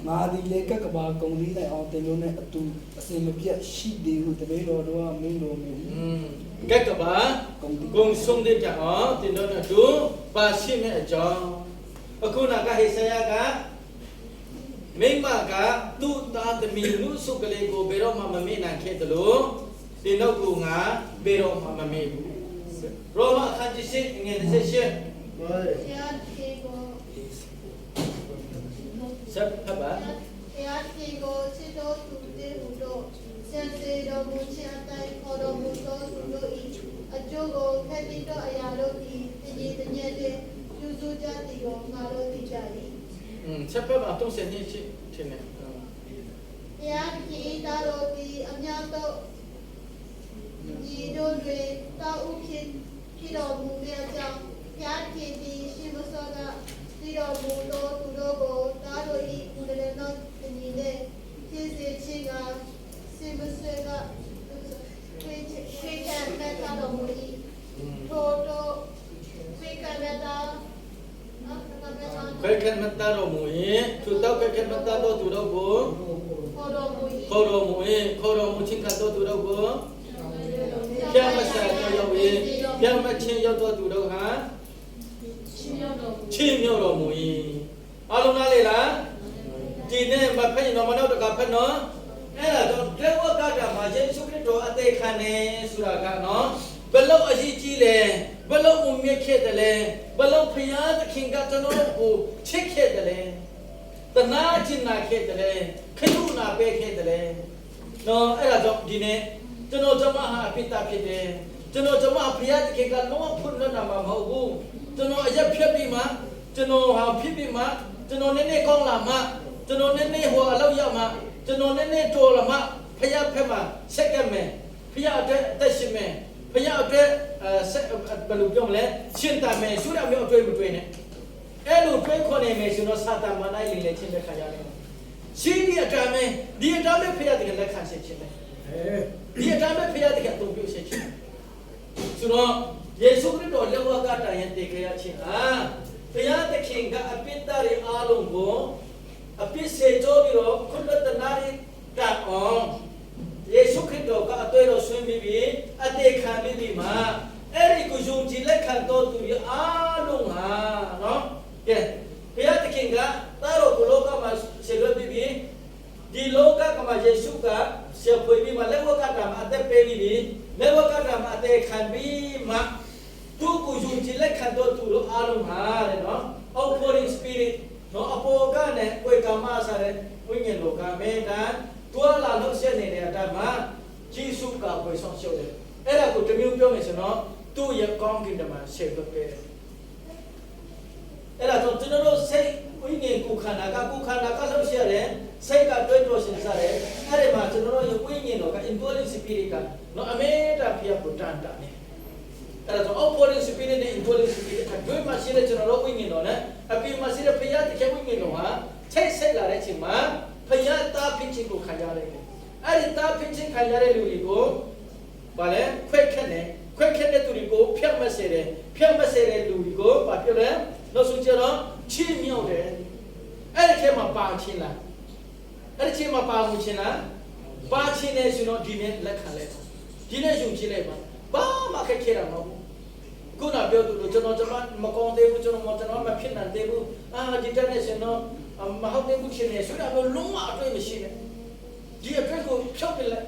ngadi le ka ba kong li lai aw tenyo ne atu asin ma piat shi de hu de be do do min do mi ကက်ကပါဂုံဆုံးတဲ့ကြောင့်တင်တော့တူပါရှိမဲ့အကြောင်းအခုနကဟေဆရာကမိမကသူ့သားသမီးလူစုကလေးကိုဘယ်တော့မှမမေ့နိုင်ခဲ့တယ်လို့ဒီနောက်ကငါဘယ်တော့မှမမေ့ဘူးရောမအခန်းကြီး8ငယ်28ဆရာတေကို ဆက်ဖတ်ပါ တရားစီကိုချစ်တော်သူတွေဟူသောစံစေတော်မူခြင်းအတိုင်းခေါ်တော်မူသောသူတို့၏အကျိုးကိုဖက်ပြီးတော့အရာတို့သည်တည်တည်ညက်တဲ့ပြုစုကြသည်ကိုငါတို့သိကြ၏ဆက်ဖတ်ပါတော့စနေချင်းထင်တယ် တရားကြီးသားတို့သည်အများသောဒီတို့တွင်တောက်ဥဖြစ်တော်မူတဲ့အကြောင်းဘုရားခင်သည်ရှင်မစောကသိတော်မူသောသူတို့ကိုသားတို့၏ဘုရားတော်တည်နေတဲ့ဖြစ်စေခြင်းကရှင်မစေကခွေခံမဲ့တော်မူ၏ထို့သောခွေခံမဲ့တော်ခွဲခံမတတော်မူရင်သူတော့ခွဲခံမတတော်သူတို့ကိုခေါ်တော်မူခြင်းကတော့သူတို့ကိုပြမဆာတော်ရောက်ရင်ပြမချင်းရောက်တော်သူတို့ဟာချင်းမြောက်တော်မူ၏အလုံးသားလေလားဒီနေ့မဖက်ရင်တော့မနောက်တကဖက်နော်အဲ့ဒါတော့လက်ဝကတာမှာယေရှုခရစ်တော်အသေးခံနေဆိုတာကနော်ဘလို့အရေးကြီးလဲဘလို့အမြင့်ခဲ့တယ်လဲဘလို့ဖျားသခင်ကကျွန်တော်ကိုချစ်ခဲ့တယ်လဲတနာကျင်နာခဲ့တယ်လဲခရုဏာပေးခဲ့တယ်လဲနော်အဲ့ဒါကြောင့်ဒီနေ့ကျွန်တော်ဟာအပိတဖြစ်တယ်ကျွန်တော်ဖျားသခင်ကလုံးဝဖွင့်လွှတ်တာမဟုတ်ဘူးကျွန်တော်အရက်ဖြစ်ပြီးမှကျွန်တော်ဟာဖြစ်ပြီးမှကျွန်တော်နည်းနည်းကောင်းလာမှကျွန်တော်နည်းနည်းဟိုအလောက်ရမှကျွန်တော်နည်းနည်းတော်လာမှဖျားဖက်မှဆက်ကမယ်ဖျားအတွက်အသက်ရှင်မယ်ဖျားအတွက်ဘယ်လိုပြောမလဲရှင်းတတ်မယ်ဆိုရမျိုးအတွေ့မတွေ့နဲ့အဲ့လိုတွေ့ခေါ်နေမယ်ဆိုတော့စာတမန်နိုင်လေချင်းတဲ့ခါရတယ်ရှိဒီအတိုင်းပဲဒီအတိုင်းပဲဖျားတဲ့လက်ခံချက်ချင်းပဲဒီအတိုင်းပဲဖျားတဲ့တုံ့ပြုချက်ချင်းဆိုတော့ယေရှုခရစ်တော်လက်ဝါးကတိုင်ရတဲ့ကြရချင်းဟာဖျားသခင်ကအပိတ္တရဲ့အားလုံးကိုအပိစေကြောပြီးတော့ခွတ်တနာရီကအောင်ယေရှုခရစ်တော်ကအတွေ့တော်ဆွေးပြီးအသေးခံပြီးမှအဲ့ဒီကိုယုံကြည်လက်ခံတော်သူရဲ့အားလုံးဟာနော်ကဲဘုရားသခင်ကတာတော်ကိုလောကမှာဆေလွတ်ပြီးဒီလောကကမှာယေရှုကဆေဖွေပြီးမှလက်ဝကတာမှာအသက်ပေးပြီးလက်ဝကတာမှာအသေးခံပြီးမှသူကိုယုံကြည်လက်ခံတော်သူတို့အားလုံးဟာတဲ့နော် outpouring spirit နော်အပေါ်ကနေကိုယ်ကမစားတဲ့ဝိညာဉ်လောကမေတ္တာတွာလာလို့ဆက်နေတဲ့အတိုင်းမှာယေရှုကကိုဆောင်ရှောက်တယ်အဲ့ဒါကိုတမျိုးပြောမယ်ဆိုတော့သူ့ရဲ့ကောင်းကင်တမန်ဆေလွတ်ပေးတယ်အဲ့ဒါတော့ကျွန်တော်တို့စိတ်ဝိညာဉ်ကိုခန္ဓာကလို့ရှိရတယ်စိတ်ကတွဲတော်ရှင်စားတယ်အဲ့ဒီမှာကျွန်တော်တို့ရဲ့ဝိညာဉ်တော်က indwelling spirit ကနော်အမေတာဖျက်ကိုတန်တာနေအဲ့ဒါတော့ outpouring spirit နဲ့ indwelling spirit ကတွဲမှရှိတဲ့ကျွန်တော်တို့ဝိညာဉ်တော်နဲ့အပြင်မှာရှိတဲ့ဖျက်တဲ့ဝိညာဉ်တော်ဟာထိတ်ဆက်လာတဲ့အချိန်မှာဖျက်တာဖြစ်ခြင်းကိုခံရတယ်အဲ့ဒီတာဖြစ်ခြင်းခံရတဲ့လူတွေကိုဘာလဲခွဲခက်တဲ့သူတွေကိုဖျက်မဆဲတဲ့လူတွေကိုဘာပြောလဲလို့ဆိုကြတော့ချင်းမြောက်တယ်အဲ့ဒီထဲမှာပါချင်းလားအဲ့ဒီချင်းမှာပါမှုချင်းလားပါချင်းနေဆိုတော့ဒီနေ့လက်ခံလိုက်ဒီနေ့ယူချင်းလိုက်ပါဘာမှခက်ခဲတာမဟုတ်ဘူးခုနပြောသူတို့ကျွန်တော်မကောင်းသေးဘူးကျွန်တော်မဖြစ်နိုင်သေးဘူးဒီတက်နေစတော့မဟုတ်သေးဘူးချင်းနေဆိုတော့လုံးဝအတွေ့မရှိနဲ့ဒီအဖြစ်ကိုဖြောက်ပြလိုက်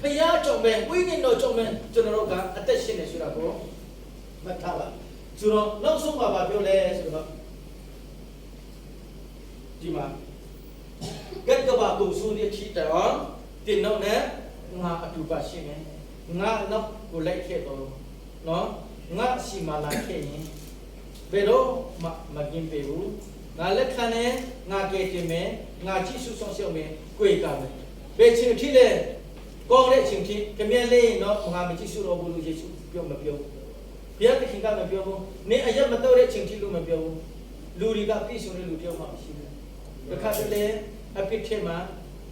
ဖျားကြောင့်ပဲဝိညာဉ်တော်ကြောင့်ပဲကျွန်တော်တို့ကအသက်ရှင်နေဆိုတာကိုမှတ်ထားပါဆိုတော့နောက်ဆုံးမှာပြောလဲဆိုတော့ဒီမှာကက်ကဘာကိုဆိုရချီတော့တင်တော့နဲ့ငါအတူပါရှိနေငါနောက်ကိုလိုက်ခဲ့တော့နော်ငါစီမလာခဲ့ရင်ဘယ်တော့မကင်းပေဘူးငါလက်ခံနဲ့ငါကဲတင်မယ်ငါကြည့်ဆုဆောင်ရှောက်မယ်ကိုယ်ကမယ်ဘယ်ချင်းထိလဲကောင်းတဲ့အချိန်ထိကြမြဲလေးနော်ငါမကြည့်ဆုတော့ဘူးလို့ယေရှုပြောမပြောဘုရားသခင်ကမပြောဘူးနင်အရက်မတော့တဲ့အချိန်ထိလို့မပြောဘူးလူတွေကပြည့်စုံတဲ့လူပြောမှမရှိဘူးတခါတလေအပြစ်ထဲမှာ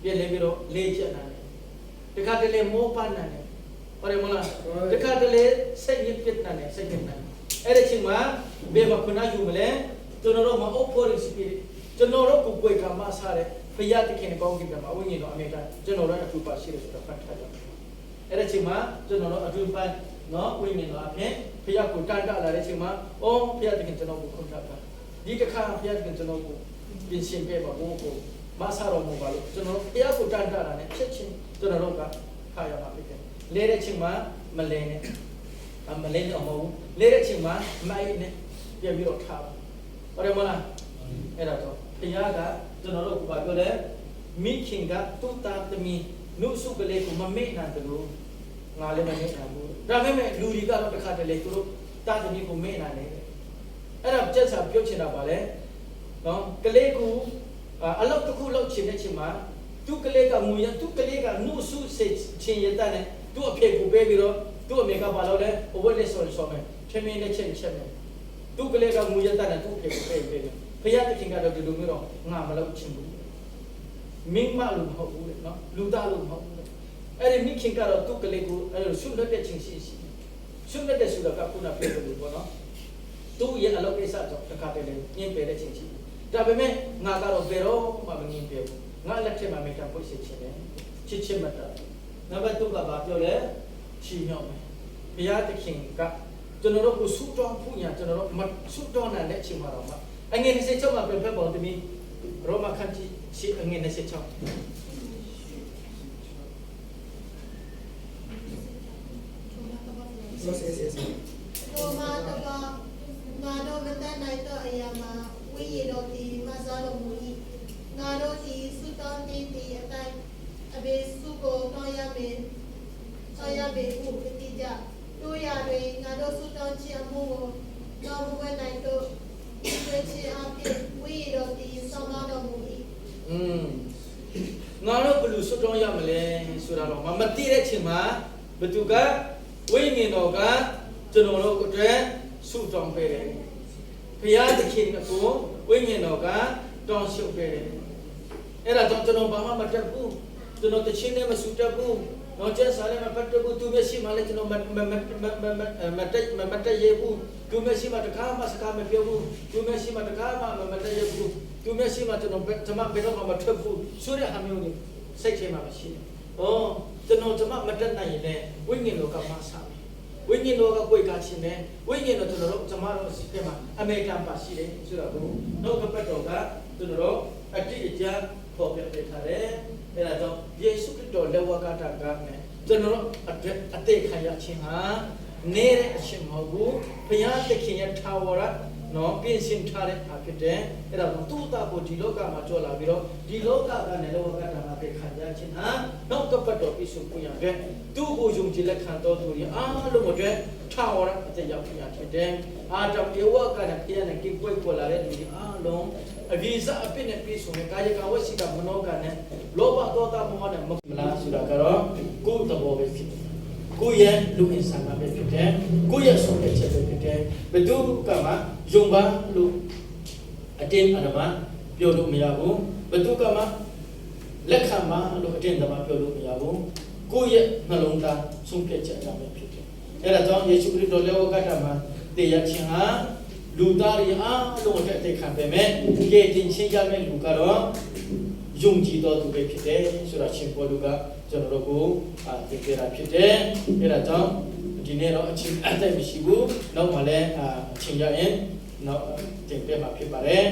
ပြည့်လေပြီးတော့လေးချက်နာတယ်တခါတလေမောပန်းနာတယ်ဟုတ်တယ်မလားတခါတလေစိတ်ညစ်ပြတ်နာတယ်စိတ်ညစ်နာတယ်အဲ့ဒီချိန်မှာဘယ်မှာခုနယူမလဲကျွန်တော်တို့မ outpouring spirit ကျွန်တော်တို့ကိုယ်ကမှစားတယ်ဖျားတခင်ကောင်းကင်ကမှာဝိညာဉ်တော်အမြဲတမ်းကျွန်တော်တို့အထူးပါရှိတယ်ဆိုတော့ဖတ်ထားကြတယ်အဲ့ဒီချိန်မှာကျွန်တော်တို့အထူးပါနော်ဝိညာဉ်တော်အပြင်ဖျားကိုတန်တလာတဲ့ချိန်မှာအော်ဖျားတခင်ကျွန်တော်ကိုခွန်ထားတာဒီတစ်ခါဖျားတခင်ကျွန်တော်ကိုပြင်ဆင်ပေးပါဘိုးကိုမဆာတော်မူပါလို့ကျွန်တော်ဖျားကိုတန်တလာတဲ့ချက်ချင်းကျွန်တော်တို့ကခါရမှာဖြစ်တယ်လဲတဲ့ချိန်မှာမလဲနဲ့မလဲတော့မဟုတ်လဲတဲ့ချိန်မှာမိုက်နဲ့ပြန်ပြီးတော့ထားပါဟုတ်တယ်မလား အဲ့ဒါတော့ဘုရားကကျွန်တော်တို့ကပြောတယ်မိခင်ကသူ့သားသမီးနှုတ်ဆုကလေးကိုမမေ့နိုင်တယ်လို့ငါလည်းမမေ့နိုင်ဘူးဒါပေမဲ့လူတွေကတော့တစ်ခါတလေသူတို့သားသမီးကိုမေ့နိုင်တယ်အဲ့ဒါကျက်စာပြောချင်တာပါလေနော်ကလေးကိုအလောက်တစ်ခုလောက်ချင်တဲ့ချိန်မှာသူ့ကလေးကမူရသူ့ကလေးကနှုတ်ဆုစေချင်ရတဲ့သူ့အဖေကိုပေးပြီးတော့သူ့အမေကဘာလုပ်လဲအဝတ်လက်ဆော်ဆော်မယ်ချင်မင်းနဲ့ချက်မယ်သူ့ကလေးကမူရတဲ့သူ့အဖေကိုပေးတယ်ဘုရားသခင်ကတော့ဒီလိုမျိုးတော့ငါမလုပ်ချင်ဘူးမင်းမလို့မဟုတ်ဘူးလေနော်လူသားလို့မဟုတ်ဘူးအဲ့ဒီမိခင်ကတော့သူ့ကလေးကိုအဲ့လိုဆွတ်လက်တဲ့ချင်းရှိဆွတ်လက်တဲ့ဆိုတာကခုနပြောလို့ပေါ့နော်သူ့ရဲ့အလုပ်ကိစ္စကြောင့်တစ်ခါတည်းညင်ပယ်တဲ့ချင်းရှိဒါပေမဲ့ငါကတော့ဘယ်တော့မှမငင်ပြဘူးငါလက်ထက်မှာမိတ္တပွင့်ရှိချင်တယ်ချစ်ချစ်မတ်တာနံပါတ်2ကဘာပြောလဲချီမြောက်မယ်ဘုရားသခင်ကကျွန်တော်တို့ကိုဆုတောင်းဖို့ညာကျွန်တော်တို့မဆုတောင်းနိုင်တဲ့အချိန်မှာတော့အငယ်26မှာပြန်ဖက်ပေါ်သမီးရောမခန်းကြီးရှိအငယ်26တို့မှာတော့ငါတို့မတတ်နိုင်တော့အရာမှာဝိရတော်ဒီမဆာတော်မူ၏ငါတို့ဒီစုတောင်းတဲ့ဒီအတိုင်းအဘေစုကိုတောင်းရမယ်တောင်းရမယ်ဟုတိကြတို့ရတွင်ငါတို့စုတောင်းခြင်းအမှုကိုတော့ဘဝနိုင်တော့ဒီချင်းအဖြစ်ဝိရတော်ဒီဆောင်တော်မူ၏ငါတို့ဘယ်လိုစုတောင်းရမလဲဆိုတာတော့မသိတဲ့ချိန်မှာဘသူကဝိညာဉ်တော်ကကျွန်တော်တို့အတွက်ဆုတောင်းပေးတယ်ဘုရားသခင်ကိုဝိညာဉ်တော်ကတောင်းရှုပ်ပေးတယ်အဲ့ဒါကြောင့်ကျွန်တော်ဘာမှမတတ်ဘူးကျွန်တော်တခြင်းနဲ့မဆုတတ်ဘူးတော့ကျန်စားလည်းမပတ်တတ်ဘူးသူမျက်စိမှလည်းကျွန်တော်မတတ်ရဘူးသူမျက်စိမှတခါမှစကားမပြောဘူးသူမျက်စိမှတခါမှမတတ်ရဘူးသူမျက်စိမှကျွန်တော်ဘယ်တော့မှမထွက်ဘူးဆိုတဲ့အမျိုးမျိုးစိတ်ထဲမှာမရှိဘူးကျွန်တော်မတတ်နိုင်ရင်လည်းဝိညာဉ်တော်ကမဆာဝိညာဉ်တော်ကကိုယ်ကချင်းတယ်ဝိညာဉ်တော်ကျွန်တော်တို့စိတ်ထဲမှာအမေရိကန်ပါရှိတယ်ဆိုတော့နောက်ကပတ်တော်ကကျွန်တော်တို့အတိအကျပေါ်ပြပေးထားတယ်အဲ့ဒါကြောင့်ယေရှုခရစ်တော်လက်ဝါးကတာကနဲ့ကျွန်တော်တို့အသေးခံရခြင်းဟာနေတဲ့အချင်းမဟုတ်ဘူးဘုရားသခင်ရဲ့ထာဝရနော်ပြင်ဆင်ထားတဲ့အခါဖြစ်တယ်အဲ့ဒါကြောင့်သူ့သားကိုဒီလောကမှာကြွလာပြီးတော့ဒီလောကကနေလောကတာမှာခံရခြင်းဟာနောက်ကပတ်တော်ပြည့်စုံဖို့ရတဲ့သူ့ကိုယုံကြည်လက်ခံတော်သူတွေအားလုံးအတွက်ထာဝရအသက်ရောက်ဖြစ်ရဖြစ်တယ်အာတမ်ယေဝကနဲ့ပြည့်နဲ့ကိပွေပေါ်လာတဲ့လူတွေအားလုံးအဘိဇအပြည့်နဲ့ပြည့်စုံတဲ့ကာယကဝစီကမနောကနဲ့လောဘဒေါသမောဟနဲ့မလားဆိုတာကတော့ကိုယ်သဘောပဲဖြစ်တယ်ကိုယ့်ရဲ့လူအင်ဆန်ပဲဖြစ်တယ်ကိုယ့်ရဲ့ဆုံးဖြတ်ချက်ပဲဖြစ်တယ်ဘယ်သူကမှယုံပါလို့အတင်းအဓမ္မပြောလို့မရဘူးဘယ်သူကမှလက်ခံပါလို့အတင်းအဓမ္မပြောလို့မရဘူးကိုယ့်ရဲ့နှလုံးသားဆုံးဖြတ်ချက်ပဲဖြစ်တယ်အဲ့ဒါကြောင့်ယေရှုခရစ်တော်လက်ဝါးကတာမှာတည်ရခြင်းဟာလူသားတွေအားလုံးအတွက်အသက်ခံပေမဲ့ကယ်တင်ခြင်းရမယ့်လူကတော့ယုံကြည်တော်သူပဲဖြစ်တယ်ဆိုတာရှင်ပေါလုကကျွန်တော်တို့ကိုသိကြတာဖြစ်တယ်အဲ့ဒါကြောင့်ဒီနေ့တော့အချိန်အသက်မရှိဘူးနောက်မှလည်းအချိန်ရရင်နောက်တင်ပြမှာဖြစ်ပါတယ်